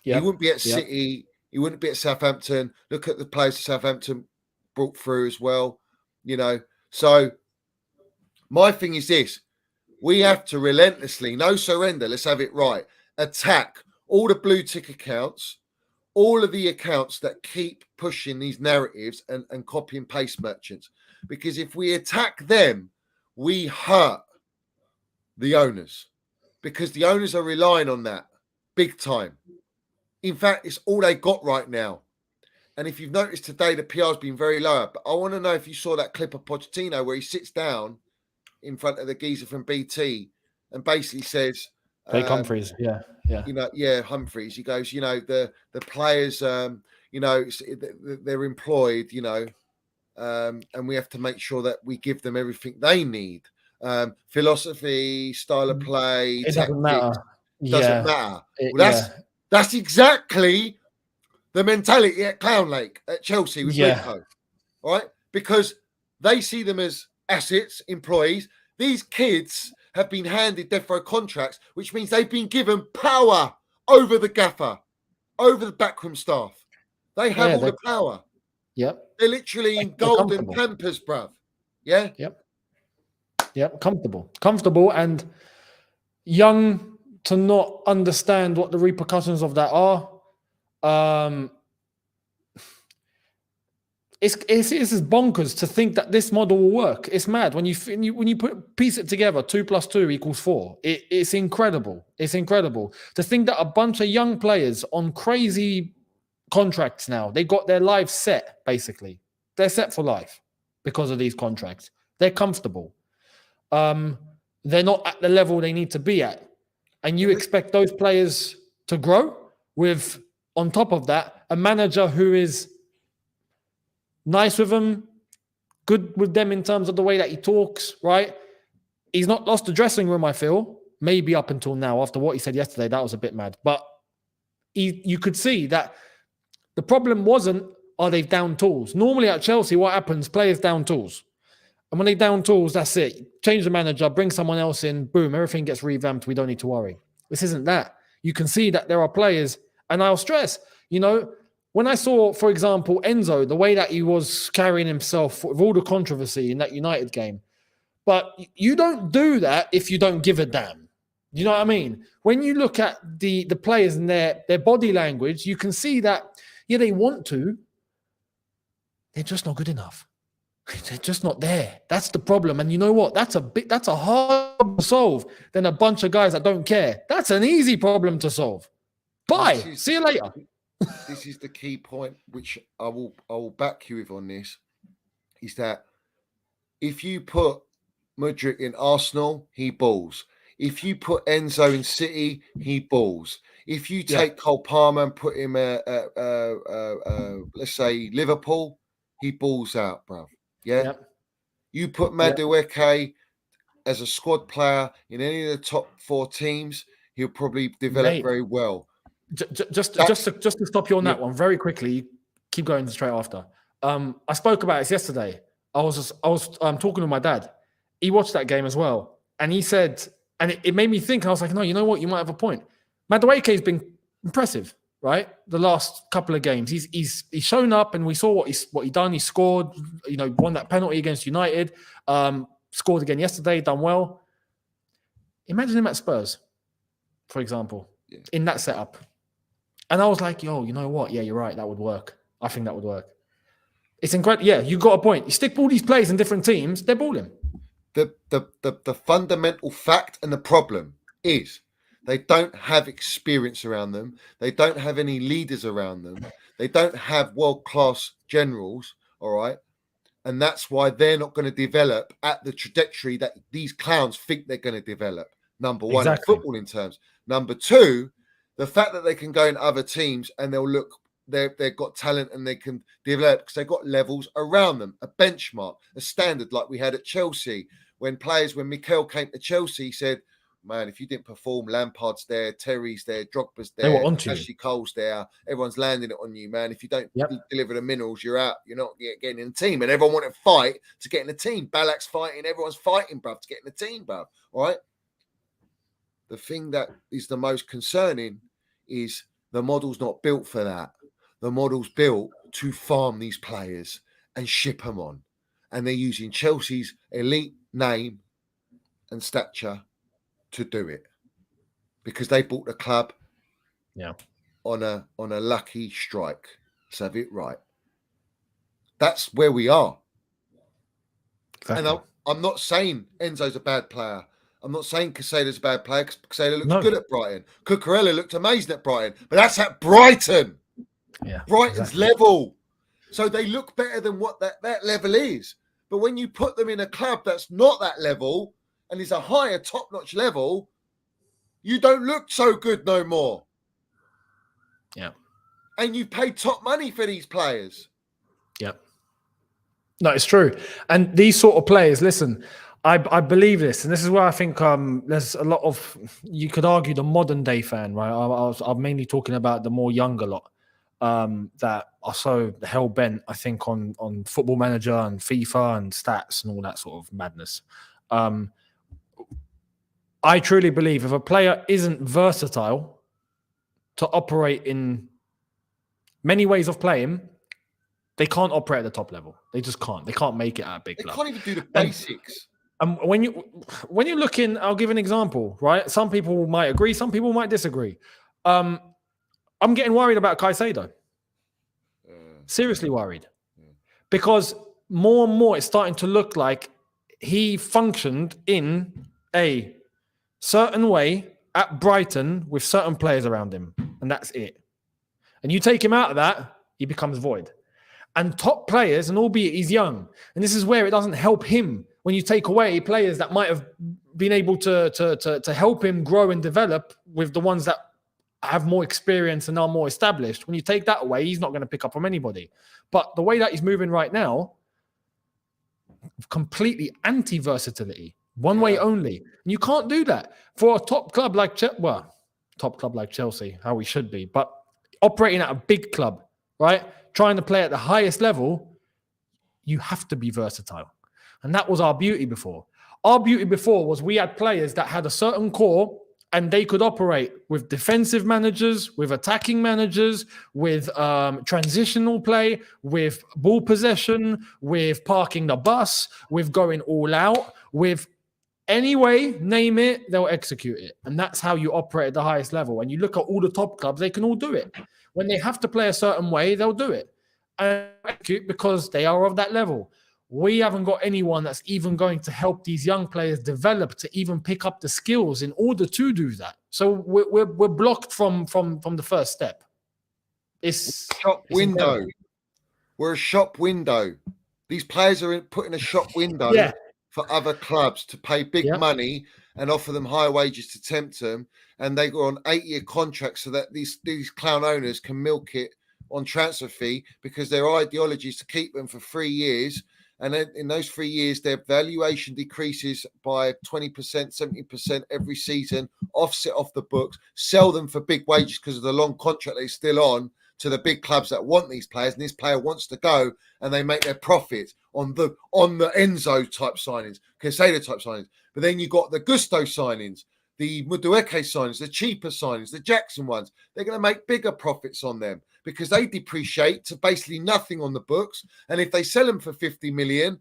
He wouldn't be at City. He wouldn't be at Southampton. Look at the players that Southampton brought through as well. So my thing is this. We have to relentlessly, no surrender, let's have it right, attack all the blue tick accounts, all of the accounts that keep pushing these narratives and copy and paste merchants. Because if we attack them, we hurt the owners. Because the owners are relying on that big time. In fact, it's all they got right now. And if you've noticed today, the PR has been very low. But I want to know if you saw that clip of Pochettino where he sits down in front of the geezer from BT and basically says, Humphreys, Humphreys. He goes, the players, they're employed, and we have to make sure that we give them everything they need. Philosophy, style of play, it tactics, doesn't matter. That's exactly the mentality at Clown Lake at Chelsea with Rico, all right? Because they see them as assets, employees. These kids have been handed death row contracts, which means they've been given power over the gaffer, over the backroom staff. They have all the power. Yep. They're literally in golden pampers, bruv. Yeah? Yep. Comfortable and young to not understand what the repercussions of that are. It's bonkers to think that this model will work. It's mad when you piece it together. 2 + 2 = 4. It's incredible. It's incredible to think that a bunch of young players on crazy contracts now, they got their lives set. Basically, they're set for life because of these contracts. They're comfortable. They're not at the level they need to be at, and you expect those players to grow with, on top of that, a manager who is nice with them, good with them in terms of the way that he talks, right? He's not lost the dressing room, I feel. Maybe up until now, after what he said yesterday, that was a bit mad. But you could see that the problem wasn't, are they down tools? Normally at Chelsea, what happens? Players down tools. And when they down tools, that's it. Change the manager, bring someone else in, boom, everything gets revamped. We don't need to worry. This isn't that. You can see that there are players, and I'll stress, when I saw, for example, Enzo, the way that he was carrying himself with all the controversy in that United game, but you don't do that if you don't give a damn. You know what I mean? When you look at the players and their body language, you can see that, they want to. They're just not good enough. They're just not there. That's the problem. And you know what? That's a harder problem to solve than a bunch of guys that don't care. That's an easy problem to solve. Bye. See you later. This is the key point, which I will back you with on this, is that if you put Mudryk in Arsenal, he balls. If you put Enzo in City, he balls. If you take Cole Palmer and put him at let's say Liverpool, he balls out, bruv. Yeah. Yep. You put Madueke as a squad player in any of the top 4 teams, he'll probably develop very well. Just to stop you on that one very quickly. Keep going straight after. I spoke about this yesterday. I was talking to my dad. He watched that game as well, and he said, and it made me think. I was like, no, you know what? You might have a point. Madueke's been impressive, right? The last couple of games, he's shown up, and we saw what he done. He scored, won that penalty against United. Scored again yesterday, done well. Imagine him at Spurs, for example, in that setup. And I was like, yo, you know what? Yeah, you're right. That would work. I think that would work. It's incredible. Yeah, you got a point. You stick all these players in different teams, they're balling. The fundamental fact and the problem is they don't have experience around them. They don't have any leaders around them. They don't have world-class generals, all right? And that's why they're not going to develop at the trajectory that these clowns think they're going to develop. Number one, Exactly. in footballing terms. Number two, the fact that they can go in other teams and they'll look, they've got talent and they can develop because they've got levels around them, a benchmark, a standard like we had at Chelsea. When Mikel came to Chelsea, he said, man, if you didn't perform, Lampard's there, Terry's there, Drogba's They were there, onto you. Ashley Cole's there, everyone's landing it on you, man. If you don't deliver the minerals, you're out. You're not getting in the team. And everyone wanted to fight to get in the team. Balak's fighting, everyone's fighting, bruv, to get in the team, bruv. All right? The thing that is the most concerning is the model's not built for that. The model's built to farm these players and ship them on. And they're using Chelsea's elite name and stature to do it because they bought the club on a lucky strike. Let's have it right. That's where we are. Exactly. And I'm not saying Enzo's a bad player. I'm not saying Casado's a bad player because Casado looks good at Brighton. Cucurella looked amazing at Brighton, but that's at Brighton. Yeah, Brighton's level. So they look better than what that level is. But when you put them in a club that's not that level and is a higher top-notch level, you don't look so good no more. Yeah. And you pay top money for these players. Yep. No, it's true. And these sort of players, listen, I believe this, and this is where I think there's a lot of, you could argue, the modern day fan, right? I'm mainly talking about the more younger lot that are so hell bent, I think, on Football Manager and FIFA and stats and all that sort of madness. I truly believe if a player isn't versatile to operate in many ways of playing, they can't operate at the top level. They just can't. They can't make it at a big club. They can't even do the basics. And when you're looking, I'll give an example, right? Some people might agree, some people might disagree. I'm getting worried about Caicedo. Seriously worried. Because more and more it's starting to look like he functioned in a certain way at Brighton with certain players around him. And that's it. And you take him out of that, he becomes void. And top players, and albeit he's young, and this is where it doesn't help him when you take away players that might have been able to help him grow and develop with the ones that have more experience and are more established. When you take that away, he's not going to pick up from anybody. But the way that he's moving right now, completely anti-versatility, one way only. And you can't do that for a top club like Chelsea, how we should be, but operating at a big club, right? Trying to play at the highest level, you have to be versatile. And that was our beauty before. Our beauty before was we had players that had a certain core and they could operate with defensive managers, with attacking managers, with transitional play, with ball possession, with parking the bus, with going all out, with any way, name it, they'll execute it. And that's how you operate at the highest level. And you look at all the top clubs, they can all do it. When they have to play a certain way, they'll do it. And execute because they are of that level. We haven't got anyone that's even going to help these young players develop to even pick up the skills in order to do that. So we're blocked from the first step. It's shop window. We're a shop window. These players are put in a shop window for other clubs to pay big money and offer them higher wages to tempt them. And they go on 8-year contracts so that these clown owners can milk it on transfer fee because their ideology is to keep them for 3 years. And then in those 3 years, their valuation decreases by 20%, 70% every season, offset off the books, sell them for big wages because of the long contract they're still on to the big clubs that want these players. And this player wants to go and they make their profit on the Enzo type signings, Casado type signings. But then you got the Gusto signings, the Mudueke signings, the cheaper signings, the Jackson ones. They're going to make bigger profits on them because they depreciate to basically nothing on the books. And if they sell them for 50 million,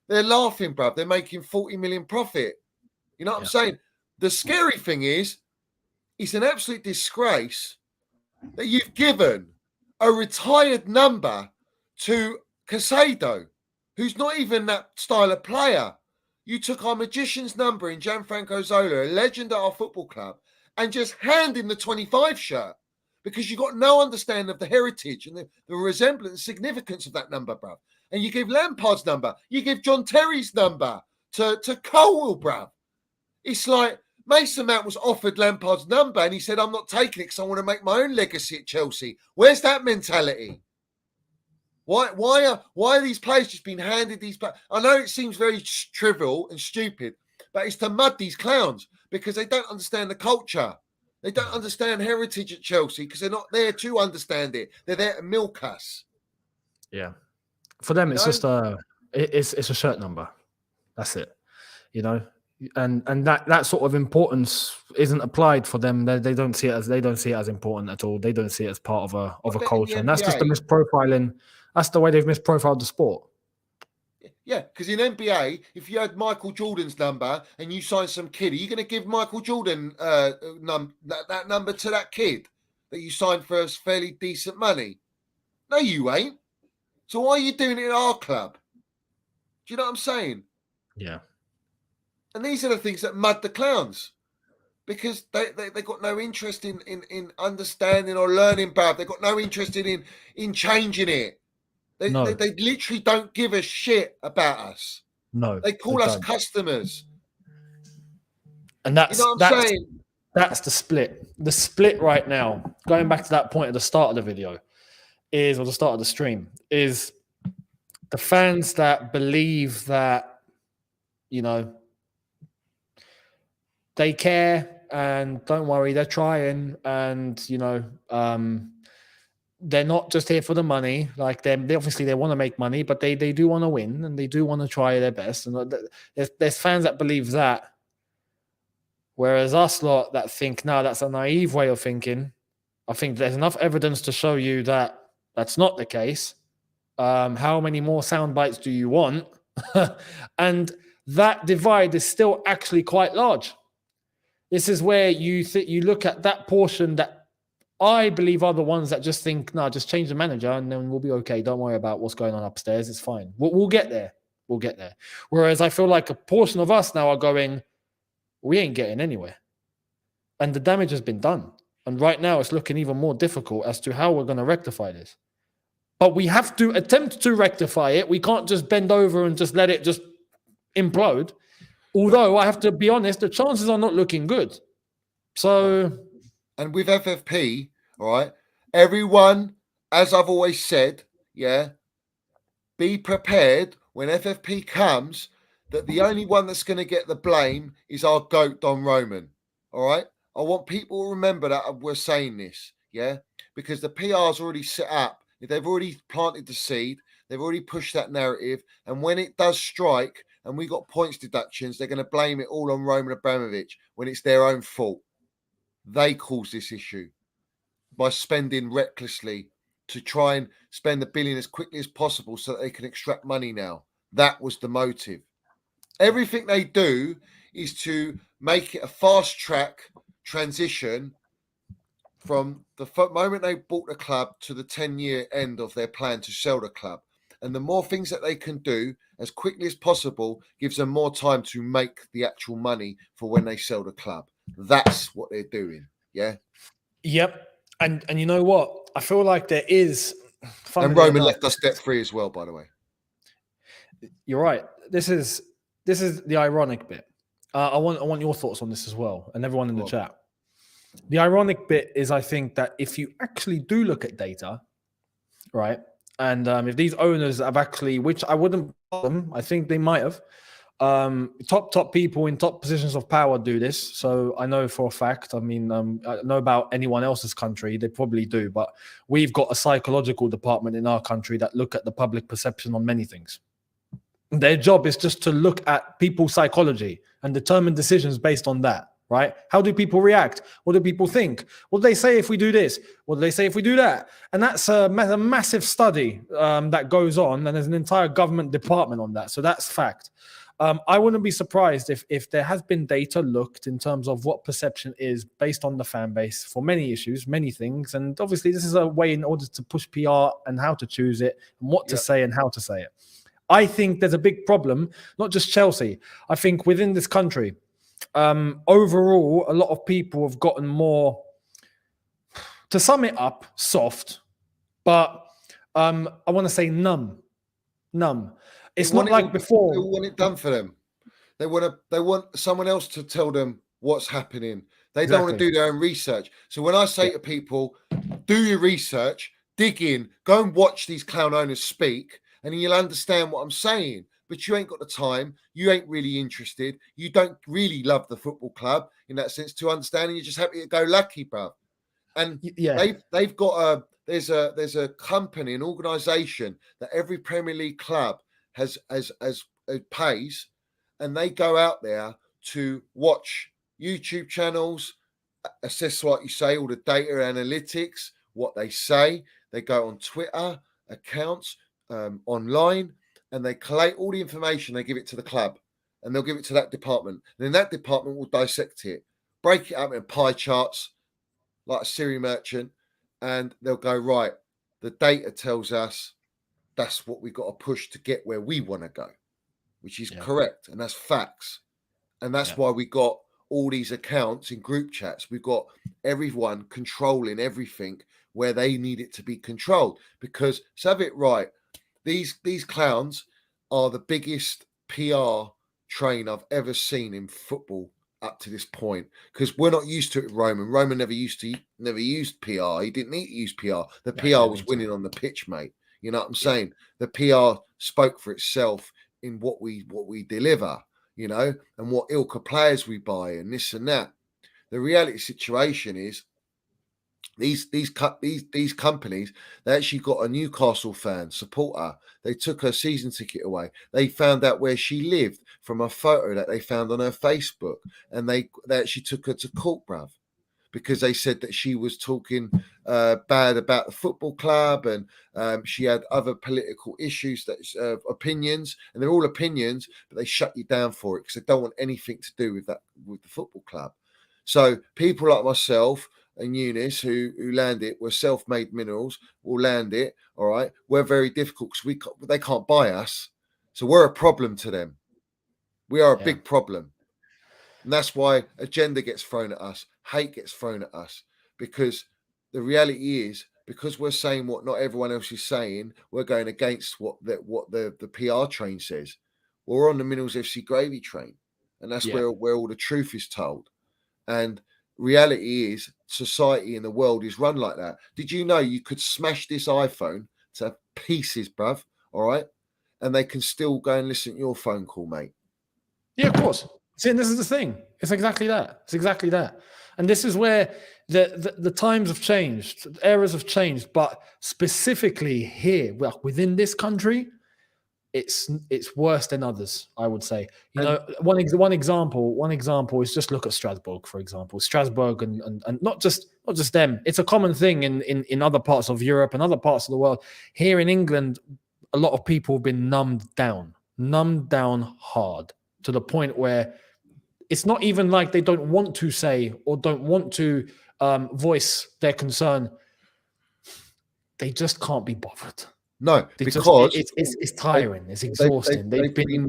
they're laughing, bruv. They're making 40 million profit. You know what I'm saying? The scary thing is, it's an absolute disgrace that you've given a retired number to Casado, who's not even that style of player. You took our magician's number in Gianfranco Zola, a legend at our football club, and just hand him the 25 shirt because you got no understanding of the heritage and the resemblance, the significance of that number, bruv. And you give Lampard's number. You give John Terry's number to Colwell, bruv. It's like Mason Mount was offered Lampard's number and he said, I'm not taking it because I want to make my own legacy at Chelsea. Where's that mentality? Why are these players just being handed these? I know it seems very trivial and stupid, but it's to mud these clowns because they don't understand the culture. They don't understand heritage at Chelsea because they're not there to understand it. They're there to milk us. Yeah, for them, it's just it's a shirt number. That's it. You know, and that sort of importance isn't applied for them. They don't see it as important at all. They don't see it as part of a culture, and that's just the misprofiling. That's the way they've misprofiled the sport. Yeah, because in NBA, if you had Michael Jordan's number and you signed some kid, are you going to give Michael Jordan that number to that kid that you signed for fairly decent money? No, you ain't. So why are you doing it in our club? Do you know what I'm saying? Yeah. And these are the things that mud the clowns because they got no interest in understanding or learning, bruv. They've got no interest in changing it. They literally don't give a shit about us. No. They call us customers. And that's the split. The split right now, going back to that point at the start of the video, or the start of the stream, is the fans that believe that, you know, they care and don't worry, they're trying, and, you know, they're not just here for the money. Like they obviously they want to make money, but they do want to win and they do want to try their best. And there's fans that believe that, whereas us lot that think, no, that's a naive way of thinking. I think there's enough evidence to show you that that's not the case. How many more sound bites do you want? And that divide is still actually quite large. This is where you look at that portion that I believe are the ones that just think, no, just change the manager and then we'll be okay. Don't worry about what's going on upstairs. It's fine. We'll get there. We'll get there. Whereas I feel like a portion of us now are going, we ain't getting anywhere. And the damage has been done. And right now it's looking even more difficult as to how we're going to rectify this. But we have to attempt to rectify it. We can't just bend over and just let it just implode. Although I have to be honest, the chances are not looking good. So... And with FFP, all right, everyone, as I've always said, yeah, be prepared when FFP comes that the only one that's going to get the blame is our GOAT, Don Roman, all right? I want people to remember that we're saying this, yeah, because the PR's already set up. They've already planted the seed. They've already pushed that narrative. And when it does strike and we got points deductions, they're going to blame it all on Roman Abramovich when it's their own fault. They caused this issue by spending recklessly to try and spend the billion as quickly as possible so that they can extract money now. That was the motive. Everything they do is to make it a fast track transition from the moment they bought the club to the 10-year end of their plan to sell the club. And the more things that they can do as quickly as possible gives them more time to make the actual money for when they sell the club. That's what they're doing. Yeah. Yep. And you know what? I feel like there is. And Roman left us debt free as well, by the way. You're right. This is the ironic bit. I want your thoughts on this as well, and everyone in the chat. The ironic bit is, I think that if you actually do look at data, right, and if these owners have actually, which I wouldn't call them, I think they might have. Top people in top positions of power do this. So I know for a fact, I mean, I don't know about anyone else's country. They probably do, but we've got a psychological department in our country that look at the public perception on many things. Their job is just to look at people's psychology and determine decisions based on that, right? How do people react? What do people think? What do they say if we do this? What do they say if we do that? And that's a massive study that goes on, and there's an entire government department on that. So that's fact. I wouldn't be surprised if there has been data looked in terms of what perception is based on the fan base for many issues, many things. And obviously this is a way in order to push PR and how to choose it and what to say and how to say it. I think there's a big problem, not just Chelsea. I think within this country, overall, a lot of people have gotten more, to sum it up, soft, but I want to say numb numb. It's They want not like They before. want it done for them. They want someone else to tell them what's happening. They don't want to Exactly. do their own research. So when I say Yeah. to people, do your research, dig in, go and watch these clown owners speak, and you'll understand what I'm saying. But you ain't got the time. You ain't really interested. You don't really love the football club in that sense to understand, and you're just happy to go lucky, bro. And Yeah. they've got there's a company, an organisation that every Premier League club has pays, and they go out there to watch YouTube channels, assess what you say, all the data analytics, what they say. They go on Twitter accounts, online, and they collate all the information. They give it to the club, and they'll give it to that department. And then that department will dissect it, break it up in pie charts, like a Siri merchant, and they'll go, right, the data tells us that's what we've got to push to get where we want to go, which is correct. And that's facts. And that's why we got all these accounts in group chats. We've got everyone controlling everything where they need it to be controlled. Because, let's have it right, these clowns are the biggest PR train I've ever seen in football up to this point, because we're not used to it. Roman never used PR. He didn't need to use PR. The PR was winning on the pitch, mate. You know what I'm saying? The PR spoke for itself in what we deliver, you know, and what ilk of players we buy and this and that. The reality situation is these companies, they actually got a Newcastle fan supporter. They took her season ticket away. They found out where she lived from a photo that they found on her Facebook, and they actually took her to court, bruv, because they said that she was talking bad about the football club, and she had other political issues, that opinions, and they're all opinions, but they shut you down for it because they don't want anything to do with that, with the football club. So people like myself and Eunice, who land it, we're self-made minerals, will land it. All right, we're very difficult because they can't buy us, so we're a problem to them. We are a big problem, and that's why agenda gets thrown at us, hate gets thrown at us, because the reality is, because we're saying what not everyone else is saying, we're going against what the PR train says. We're on the MineralsFC gravy train, and that's where all the truth is told. And reality is, society in the world is run like that. Did you know you could smash this iPhone to pieces, bruv? All right, and they can still go and listen to your phone call, mate. Yeah, of course. See, and this is the thing. It's exactly that. It's exactly that. And this is where the times have changed, eras have changed, but specifically here, well, within this country, it's worse than others, I would say. You know, one example is just look at Strasbourg, for example. Strasbourg and not just them. It's a common thing in other parts of Europe and other parts of the world. Here in England, a lot of people have been numbed down hard, to the point where it's not even like they don't want to say or don't want to voice their concern. They just can't be bothered. No, because it's tiring. It's exhausting. They've been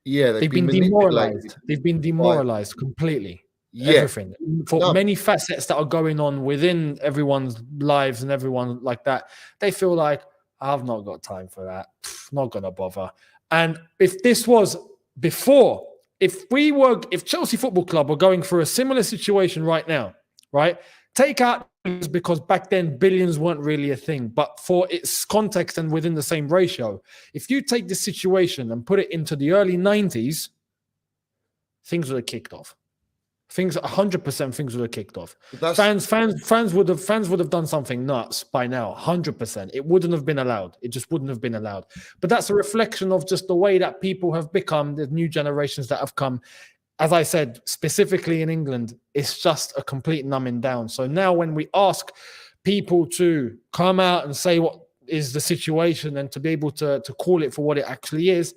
demoralized. They've been demoralized completely. Yeah. Everything for many facets that are going on within everyone's lives and everyone like that. They feel like, I've not got time for that. Not gonna bother. And if this was before, if Chelsea Football Club were going through a similar situation right now, right? Take out, because back then billions weren't really a thing, but for its context and within the same ratio, if you take this situation and put it into the early 90s, things would have kicked off. 100% things would have kicked off. Fans would have done something nuts by now. 100%. It wouldn't have been allowed. It just wouldn't have been allowed. But that's a reflection of just the way that people have become, the new generations that have come. As I said, specifically in England, it's just a complete numbing down. So now when we ask people to come out and say what is the situation and to be able to call it for what it actually is,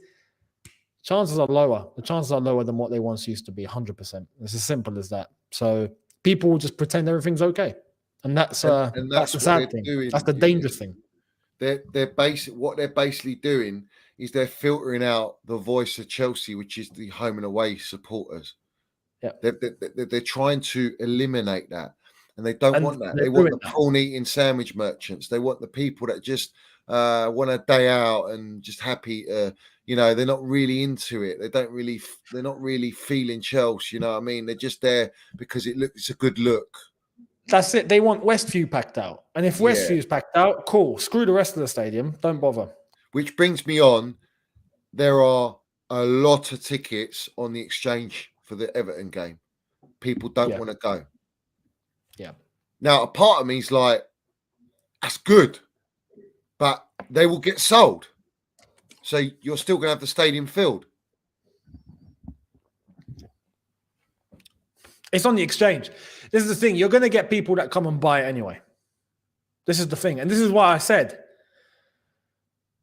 chances are lower. The chances are lower than what they once used to be, 100%. It's as simple as that. So people will just pretend everything's okay. And that's the sad thing. That's the dangerous thing. What they're basically doing is they're filtering out the voice of Chelsea, which is the home and away supporters. Yeah, they're trying to eliminate that, and they don't want that. They want the prawn eating sandwich merchants. They want the people that just want a day out and just happy. They're not really into it. They're not really feeling Chelsea. You know what I mean? They're just there because it's a good look. That's it. They want Westview packed out. And if Westview's packed out, cool. Screw the rest of the stadium. Don't bother. Which brings me on. There are a lot of tickets on the exchange for the Everton game. People don't want to go. Yeah. Now, a part of me is like, that's good, but they will get sold. So you're still going to have the stadium filled. It's on the exchange. This is the thing. You're going to get people that come and buy it anyway. This is the thing. And this is why I said,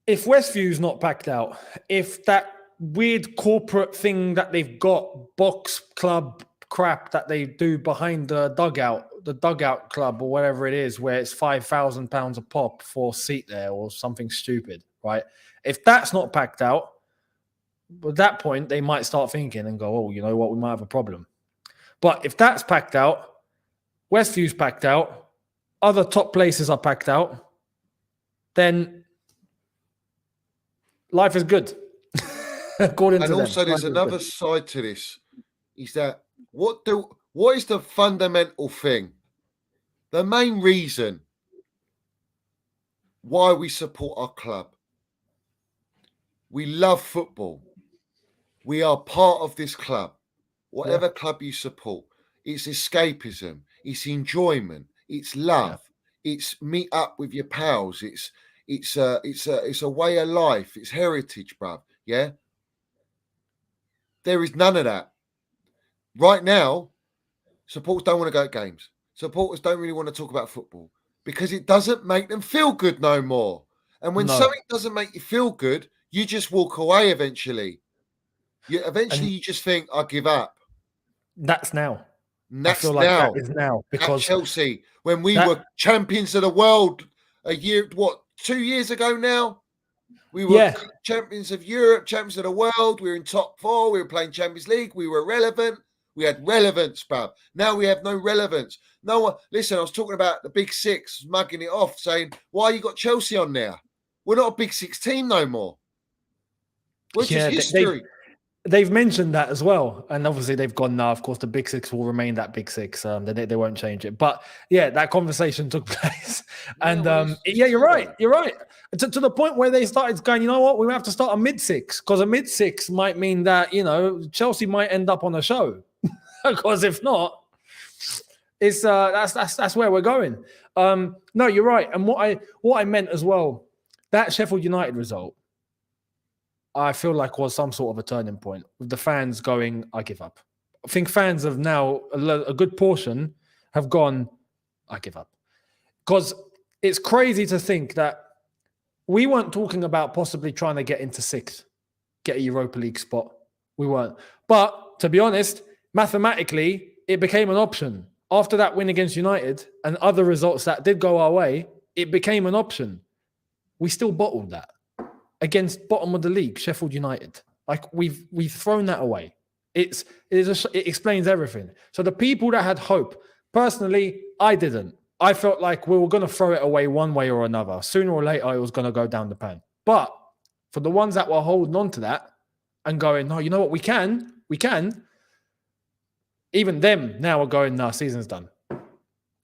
if Westview's not packed out, if that weird corporate thing that they've got, box club crap that they do behind the dugout club or whatever it is, where it's £5,000 a pop for a seat there or something stupid, right? If that's not packed out, at that point, they might start thinking and go, oh, you know what, we might have a problem. But if that's packed out, Westview's packed out, other top places are packed out, then life is good. According to them. And also there's another side to this, is that what is the fundamental thing? The main reason why we support our club. We love football. We are part of this club. Whatever club you support, it's escapism, it's enjoyment, it's love, it's meet up with your pals, it's a way of life, it's heritage, bruv. Yeah. There is none of that. Right now, supporters don't want to go to games. Supporters don't really want to talk about football because it doesn't make them feel good no more. And when something doesn't make you feel good, you just walk away eventually. You just think, I give up. That's now. That's I feel like that is now because at Chelsea, when we were champions of the world 2 years ago now, we were champions of Europe, champions of the world. We were in top four. We were playing Champions League. We were relevant. We had relevance, bruv. Now we have no relevance. No one. Listen, I was talking about the Big Six, mugging it off, saying, "Why you got Chelsea on there? We're not a Big Six team no more. We're just history." They've mentioned that as well. And obviously they've gone now. Of course, the Big Six will remain that Big Six. They won't change it. But yeah, that conversation took place. And you're right. You're right. To the point where they started going, you know what? We have to start a mid-six because a mid-six might mean that, Chelsea might end up on a show. Because if not, it's that's where we're going. No, you're right. And what I meant as well, that Sheffield United result, I feel like was some sort of a turning point with the fans going, I give up. I think fans have now, a good portion have gone, I give up. Because it's crazy to think that we weren't talking about possibly trying to get into sixth, get a Europa League spot. We weren't. But to be honest, mathematically, it became an option. After that win against United and other results that did go our way, it became an option. We still bottled that. Against bottom of the league, Sheffield United. Like we've thrown that away. It explains everything. So the people that had hope, personally, I didn't. I felt like we were going to throw it away one way or another. Sooner or later, it was going to go down the pan. But for the ones that were holding on to that and going, no, you know what, we can. Even them now are going, no, season's done.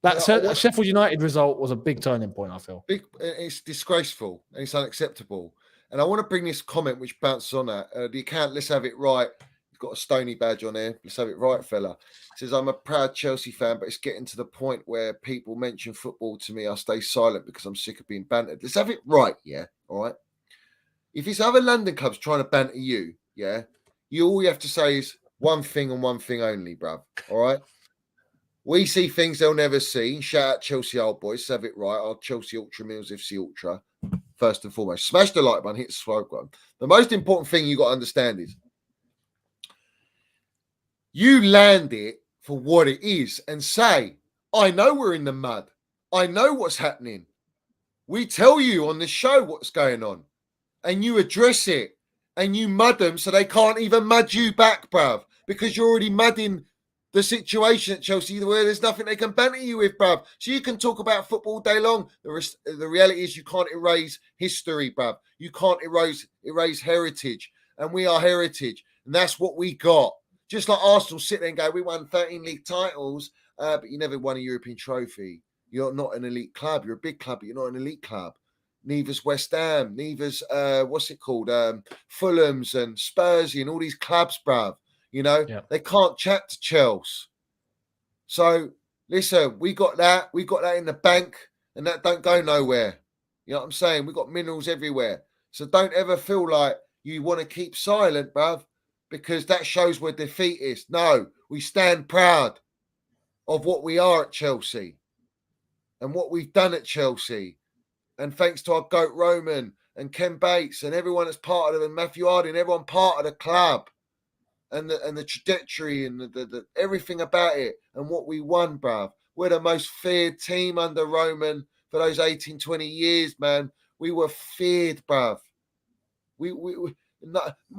That Sheffield United result was a big turning point, I feel. It's disgraceful and it's unacceptable. And I want to bring this comment which bounces on that. The account, let's have it right. He's got a Stony badge on there. Let's have it right, fella. It says, I'm a proud Chelsea fan, but it's getting to the point where people mention football to me. I stay silent because I'm sick of being bantered. Let's have it right, yeah? All right? If it's other London clubs trying to banter you, yeah, all you have to say is one thing and one thing only, bruv. All right? We see things they'll never see. Shout out Chelsea old boys. Let's have it right. Our Chelsea Ultra MineralsFC Ultra. First and foremost, smash the like button, hit the subscribe button. The most important thing you got to understand is you land it for what it is and say, I know we're in the mud. I know what's happening. We tell you on the show what's going on and you address it and you mud them so they can't even mud you back, bruv, because you're already mudding the situation at Chelsea where there's nothing they can banter you with, bruv. So you can talk about football all day long. The reality is you can't erase history, bruv. You can't erase heritage. And we are heritage. And that's what we got. Just like Arsenal sit there and go, we won 13 league titles, but you never won a European trophy. You're not an elite club. You're a big club, but you're not an elite club. Neither's West Ham. Neither's, Fulham's and Spursy and all these clubs, bruv. You know, they can't chat to Chelsea. So, listen, we got that. We got that in the bank, and that don't go nowhere. You know what I'm saying? We got minerals everywhere. So don't ever feel like you want to keep silent, bruv, because that shows we're defeatist. No, we stand proud of what we are at Chelsea and what we've done at Chelsea. And thanks to our GOAT Roman and Ken Bates and everyone that's part of it, and Matthew Harding, everyone part of the club. And the trajectory and the everything about it and what we won, bruv. We're the most feared team under Roman for those 18, 20 years, man. We were feared, bruv. We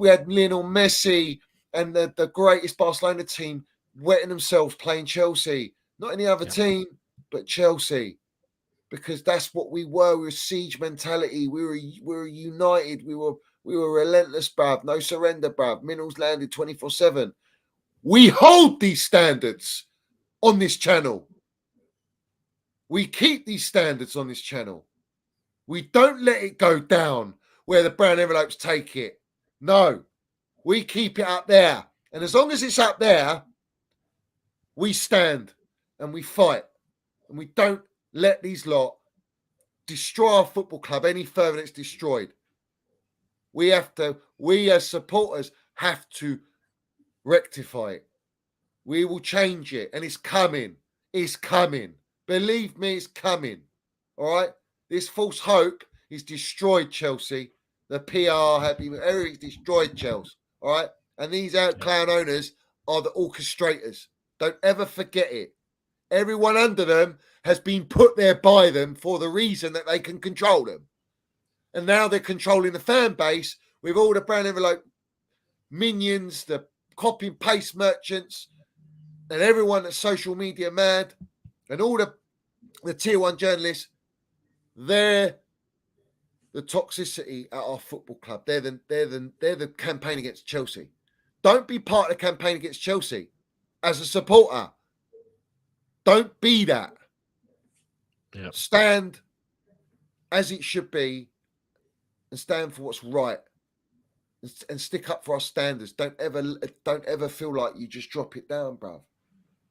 had Lionel Messi and the greatest Barcelona team wetting themselves playing Chelsea. Not any other team, but Chelsea. Because that's what we were. We were siege mentality. We were united. We were relentless, bruv. No surrender, bruv. Minerals landed 24/7. We hold these standards on this channel. We keep these standards on this channel. We don't let it go down where the brown envelopes take it. No, we keep it up there. And as long as it's up there, we stand and we fight. And we don't let these lot destroy our football club any further than it's destroyed. We as supporters have to rectify it. We will change it, and it's coming. It's coming. Believe me, it's coming. All right? This false hope is destroyed, Chelsea. The PR, everything's destroyed, Chelsea. All right? And these clown owners are the orchestrators. Don't ever forget it. Everyone under them has been put there by them for the reason that they can control them. And now they're controlling the fan base with all the brown envelope minions, the copy and paste merchants, and everyone that's social media mad, and all the tier one journalists. They're the toxicity at our football club. They're the campaign against Chelsea. Don't be part of the campaign against Chelsea as a supporter. Don't be that. Yep. Stand as it should be and stand for what's right and stick up for our standards. Don't ever feel like you just drop it down, bruv.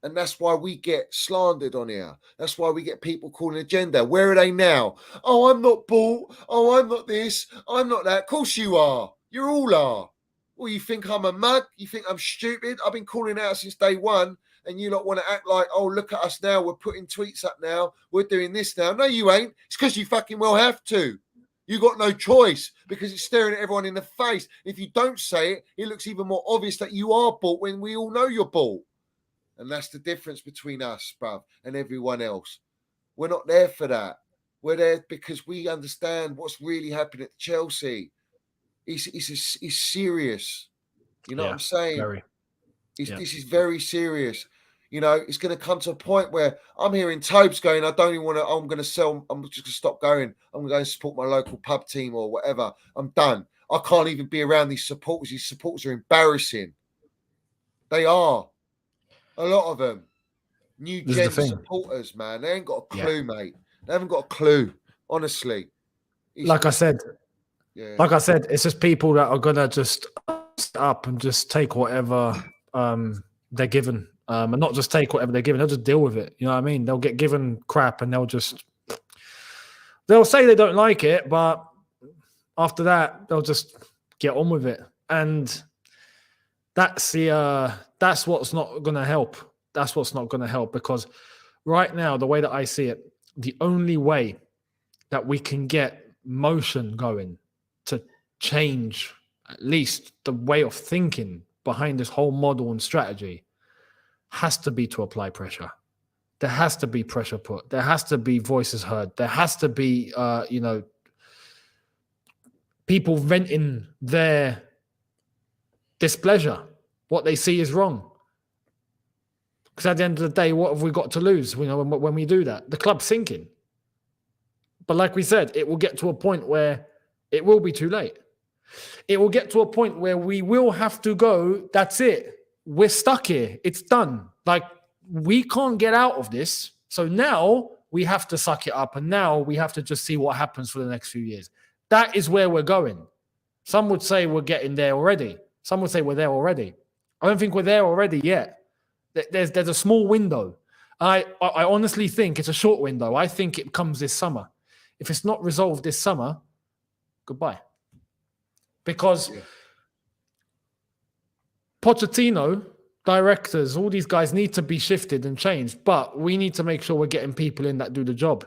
And that's why we get slandered on here. That's why we get people calling agenda. Where are they now? Oh, I'm not bought. Oh, I'm not this. I'm not that. Of course you are. You all are. Well, you think I'm a mug? You think I'm stupid? I've been calling out since day one. And you lot want to act like, oh, look at us now. We're putting tweets up now. We're doing this now. No, you ain't. It's because you fucking well have to. You got no choice because it's staring at everyone in the face. If you don't say it, it looks even more obvious that you are bought when we all know you're bought. And that's the difference between us, bruv, and everyone else. We're not there for that. We're there because we understand what's really happening at Chelsea. It's serious. You know what I'm saying? Very. This is very serious. You know, it's going to come to a point where I'm hearing Tobes going, I don't even want to, I'm going to sell, I'm just going to stop going. I'm going to go and support my local pub team or whatever. I'm done. I can't even be around these supporters. These supporters are embarrassing. They are. A lot of them. New gen supporters, man. They ain't got a clue, mate. They haven't got a clue, honestly. Like I said, it's just people that are going to just up and just take whatever they're given. And not just take whatever they're given, they'll just deal with it. You know what I mean? They'll get given crap and they'll say they don't like it, but after that, they'll just get on with it. And that's what's not going to help. That's what's not going to help, because right now, the way that I see it, the only way that we can get motion going to change at least the way of thinking behind this whole model and strategy has to be to apply pressure. There has to be pressure put. There has to be voices heard. There has to be, people venting their displeasure. What they see is wrong. Because at the end of the day, what have we got to lose? When we do that, the club's sinking. But like we said, it will get to a point where it will be too late. It will get to a point where we will have to go. That's it. We're stuck here. It's done. Like, we can't get out of this. So now we have to suck it up. And now we have to just see what happens for the next few years. That is where we're going. Some would say we're getting there already. Some would say we're there already. I don't think we're there already yet. There's a small window. I honestly think it's a short window. I think it comes this summer. If it's not resolved this summer, goodbye. Because Pochettino, directors, all these guys need to be shifted and changed. But we need to make sure we're getting people in that do the job.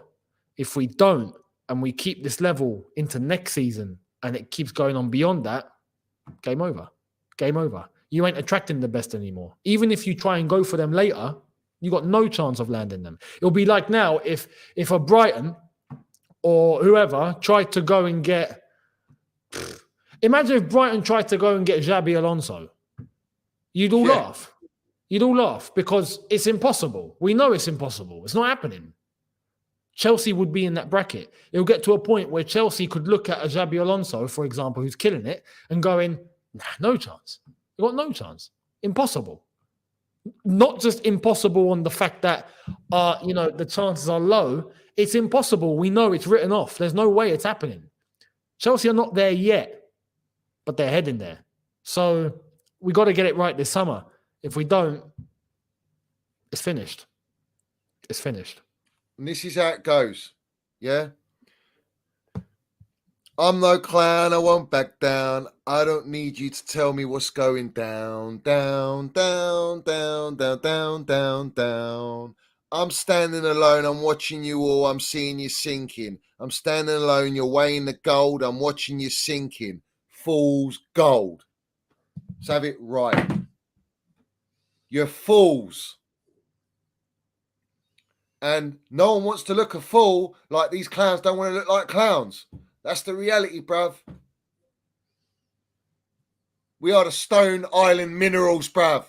If we don't, and we keep this level into next season, and it keeps going on beyond that, game over. Game over. You ain't attracting the best anymore. Even if you try and go for them later, you got no chance of landing them. It'll be like now if a Brighton or whoever tried to go and get... Imagine if Brighton tried to go and get Xabi Alonso. You'd all laugh. You'd all laugh because it's impossible. We know it's impossible. It's not happening. Chelsea would be in that bracket. It'll get to a point where Chelsea could look at a Xabi Alonso, for example, who's killing it, and going, nah, no chance. You've got no chance. Impossible. Not just impossible on the fact that, the chances are low. It's impossible. We know it's written off. There's no way it's happening. Chelsea are not there yet, but they're heading there. So we got to get it right this summer. If we don't, it's finished. It's finished. And this is how it goes. Yeah? I'm no clown. I won't back down. I don't need you to tell me what's going down. Down, down, down, down, down, down, down. I'm standing alone. I'm watching you all. I'm seeing you sinking. I'm standing alone. You're weighing the gold. I'm watching you sinking. Fools gold. Let's have it right. You're fools. And no one wants to look a fool like these clowns don't want to look like clowns. That's the reality, bruv. We are the Stone Island Minerals, bruv.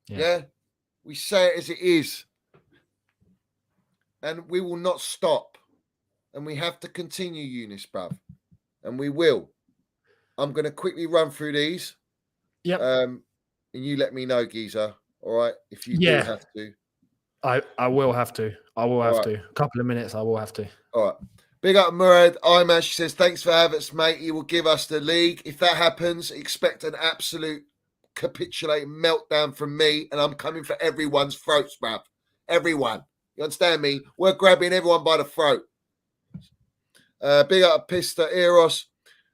Yeah? We say it as it is. And we will not stop. And we have to continue, Eunice, bruv. And we will. I'm going to quickly run through these. Yep. And you let me know, Geezer. All right? If you do have to. I will have to. I will have to. A couple of minutes, I will have to. All right. Big up Murad. Imash says, thanks for having us, mate. He will give us the league. If that happens, expect an absolute capitulating meltdown from me, and I'm coming for everyone's throats, bruv. Everyone. You understand me? We're grabbing everyone by the throat. Big up Pista Eros.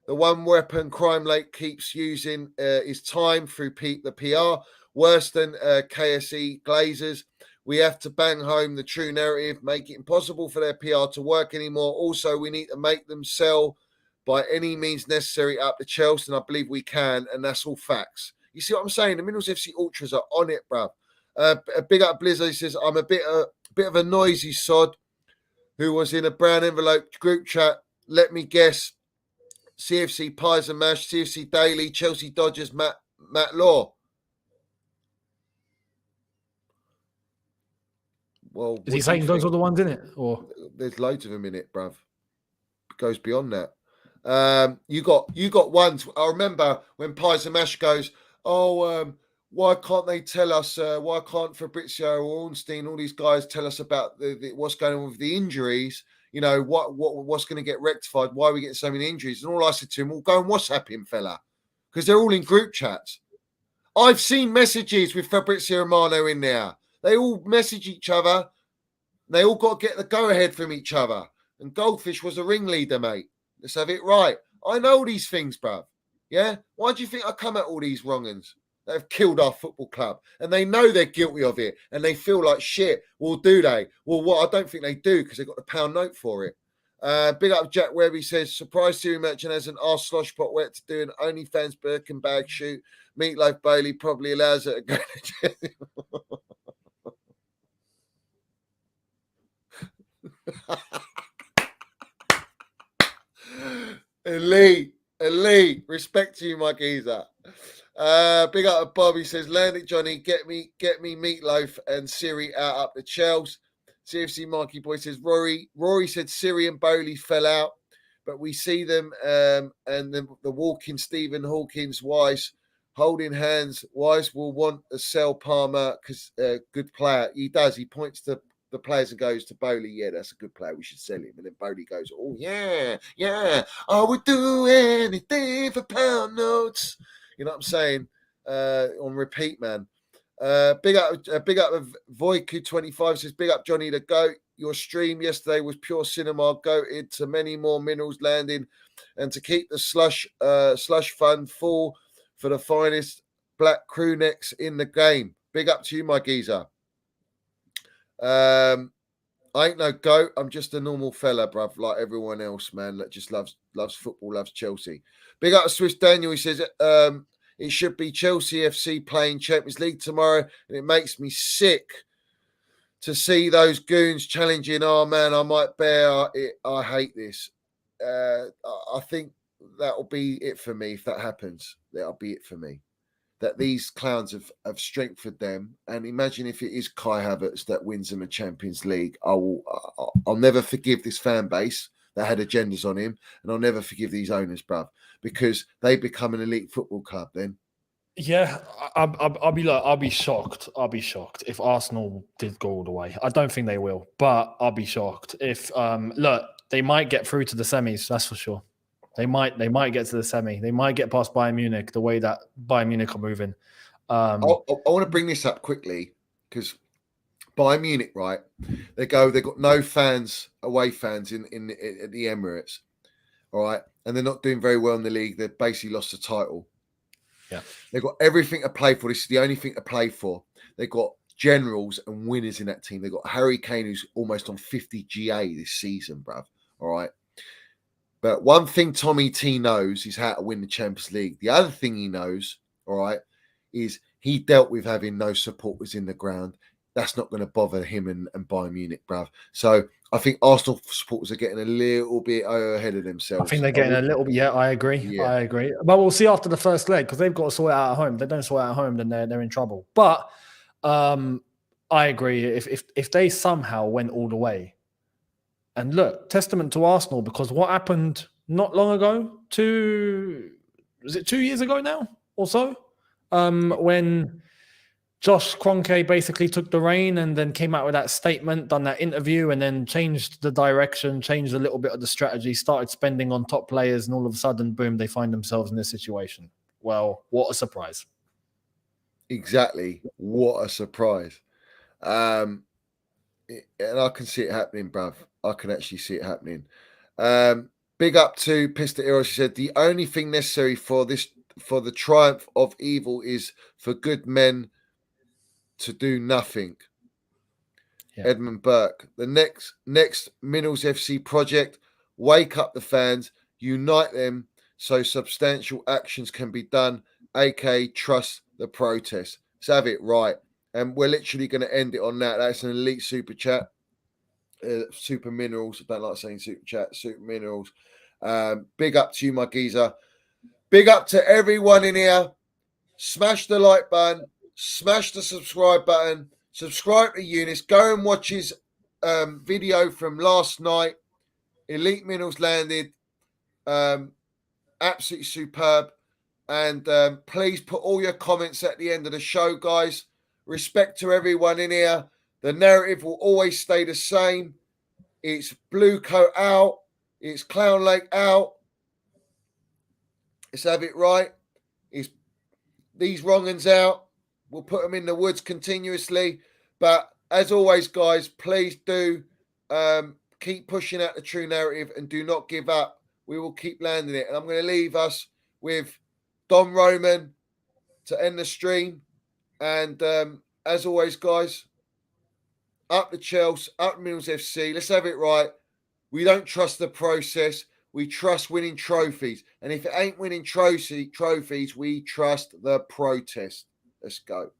The one weapon Crime Lake keeps using is time through the PR. Worse than KSE Glazers. We have to bang home the true narrative, make it impossible for their PR to work anymore. Also, we need to make them sell by any means necessary up to Chelsea, and I believe we can, and that's all facts. You see what I'm saying? The MineralsFC Ultras are on it, bruv. Big up Blizzard. He says, I'm a bit of a noisy sod who was in a brown envelope group chat. Let me guess. CFC Pies and Mash, CFC Daily, Chelsea Dodgers, Matt Law. Well, is he saying those are the ones in it? Or there's loads of them in it, bruv. It goes beyond that. You got ones. I remember when Pies and Mash goes, why can't they tell us? Why can't Fabrizio or Ornstein, all these guys, tell us about what's going on with the injuries? You know what's going to get rectified? Why are we getting so many injuries? And all I said to him, well, go and WhatsApp him, fella, because they're all in group chats. I've seen messages with Fabrizio Romano in there. They all message each other. They all got to get the go-ahead from each other. And Goldfish was a ringleader, mate. Let's have it right. I know these things, bruv. Yeah? Why do you think I come at all these wrong-uns that have killed our football club? And they know they're guilty of it. And they feel like shit. Well, do they? Well, what? I don't think they do because they've got the pound note for it. Big up Jack Webb. He says, surprise Siri Merchant has an arse slosh pot wet to do an OnlyFans Birkin bag shoot. Meatloaf Bailey probably allows her to go to jail. Elite, respect to you, my geezer. Big up to Bob. He says, land it, Johnny. Get me Meatloaf and Siri out up the Chels. CFC Marky Boy says, Rory said Siri and Bowley fell out, but we see them and the walking Stephen Hawkins Weiss holding hands. Weiss will want to sell Palmer because good player. He does. He points to the players and goes to Bowley, yeah, that's a good player. We should sell him. And then Bowley goes, oh, yeah. I would do anything for pound notes. You know what I'm saying? On repeat, man. Big up of Voiku25 says, big up Johnny the Goat. Your stream yesterday was pure cinema, goated to many more minerals landing and to keep the slush fund full for the finest black crew necks in the game. Big up to you, my geezer. I ain't no goat. I'm just a normal fella, bruv, like everyone else, man, that just loves football, loves Chelsea. Big up to Swiss Daniel. He says, it should be Chelsea FC playing Champions League tomorrow, and it makes me sick to see those goons challenging. Oh, man, I might bear it. I hate this. I think that'll be it for me if that happens. That'll be it for me. That these clowns have strengthened them. And imagine if it is Kai Havertz that wins them a Champions League. I'll never forgive this fan base that had agendas on him. And I'll never forgive these owners, bruv, because they become an elite football club then. Yeah, I'll be shocked. I'll be shocked if Arsenal did go all the way. I don't think they will, but I'll be shocked if look, they might get through to the semis. That's for sure. They might get to the semi. They might get past Bayern Munich the way that Bayern Munich are moving. I want to bring this up quickly because Bayern Munich, right? They've got no fans, away fans at the Emirates, all right, and they're not doing very well in the league. They've basically lost the title. Yeah, they've got everything to play for. This is the only thing to play for. They've got generals and winners in that team. They've got Harry Kane, who's almost on 50 GA this season, bruv. All right. But one thing Tommy T knows is how to win the Champions League. The other thing he knows, all right, is he dealt with having no supporters in the ground. That's not going to bother him and Bayern Munich, bruv. So I think Arsenal supporters are getting a little bit ahead of themselves. I think they're getting a little bit. Yeah, I agree. Yeah. I agree. But we'll see after the first leg because they've got to sort it out at home. If they don't sort it out at home, then they're in trouble. But I agree. If they somehow went all the way, and look, testament to Arsenal because what happened not long ago, 2 years ago now or so, when Josh Kroenke basically took the reign and then came out with that statement, done that interview, and then changed the direction, changed a little bit of the strategy, started spending on top players, and all of a sudden, boom, they find themselves in this situation. Well, what a surprise. Exactly. What a surprise. And I can see it happening, bruv. I can actually see it happening. Big up to Pista Eros. She said, the only thing necessary for the triumph of evil is for good men to do nothing. Yeah. Edmund Burke. The next MineralsFC project, wake up the fans, unite them so substantial actions can be done, aka trust the protest. Let's have it right. And we're literally going to end it on that. That's an elite super chat. Super Minerals. I don't like saying super chat. Super Minerals. Big up to you, my geezer. Big up to everyone in here. Smash the like button. Smash the subscribe button. Subscribe to Eunice. Go and watch his video from last night. Elite Minerals landed. Absolutely superb. And please put all your comments at the end of the show, guys. Respect to everyone in here. The narrative will always stay the same. It's Blue Coat out. It's Clown Lake out. Let's have it right. It's these wrong-uns out. We'll put them in the woods continuously. But as always, guys, please do keep pushing out the true narrative and do not give up. We will keep landing it. And I'm going to leave us with Don Roman to end the stream. And as always, guys, up the Chelsea, up MineralsFC. Let's have it right. We don't trust the process. We trust winning trophies. And if it ain't winning trophies, we trust the protest. Let's go.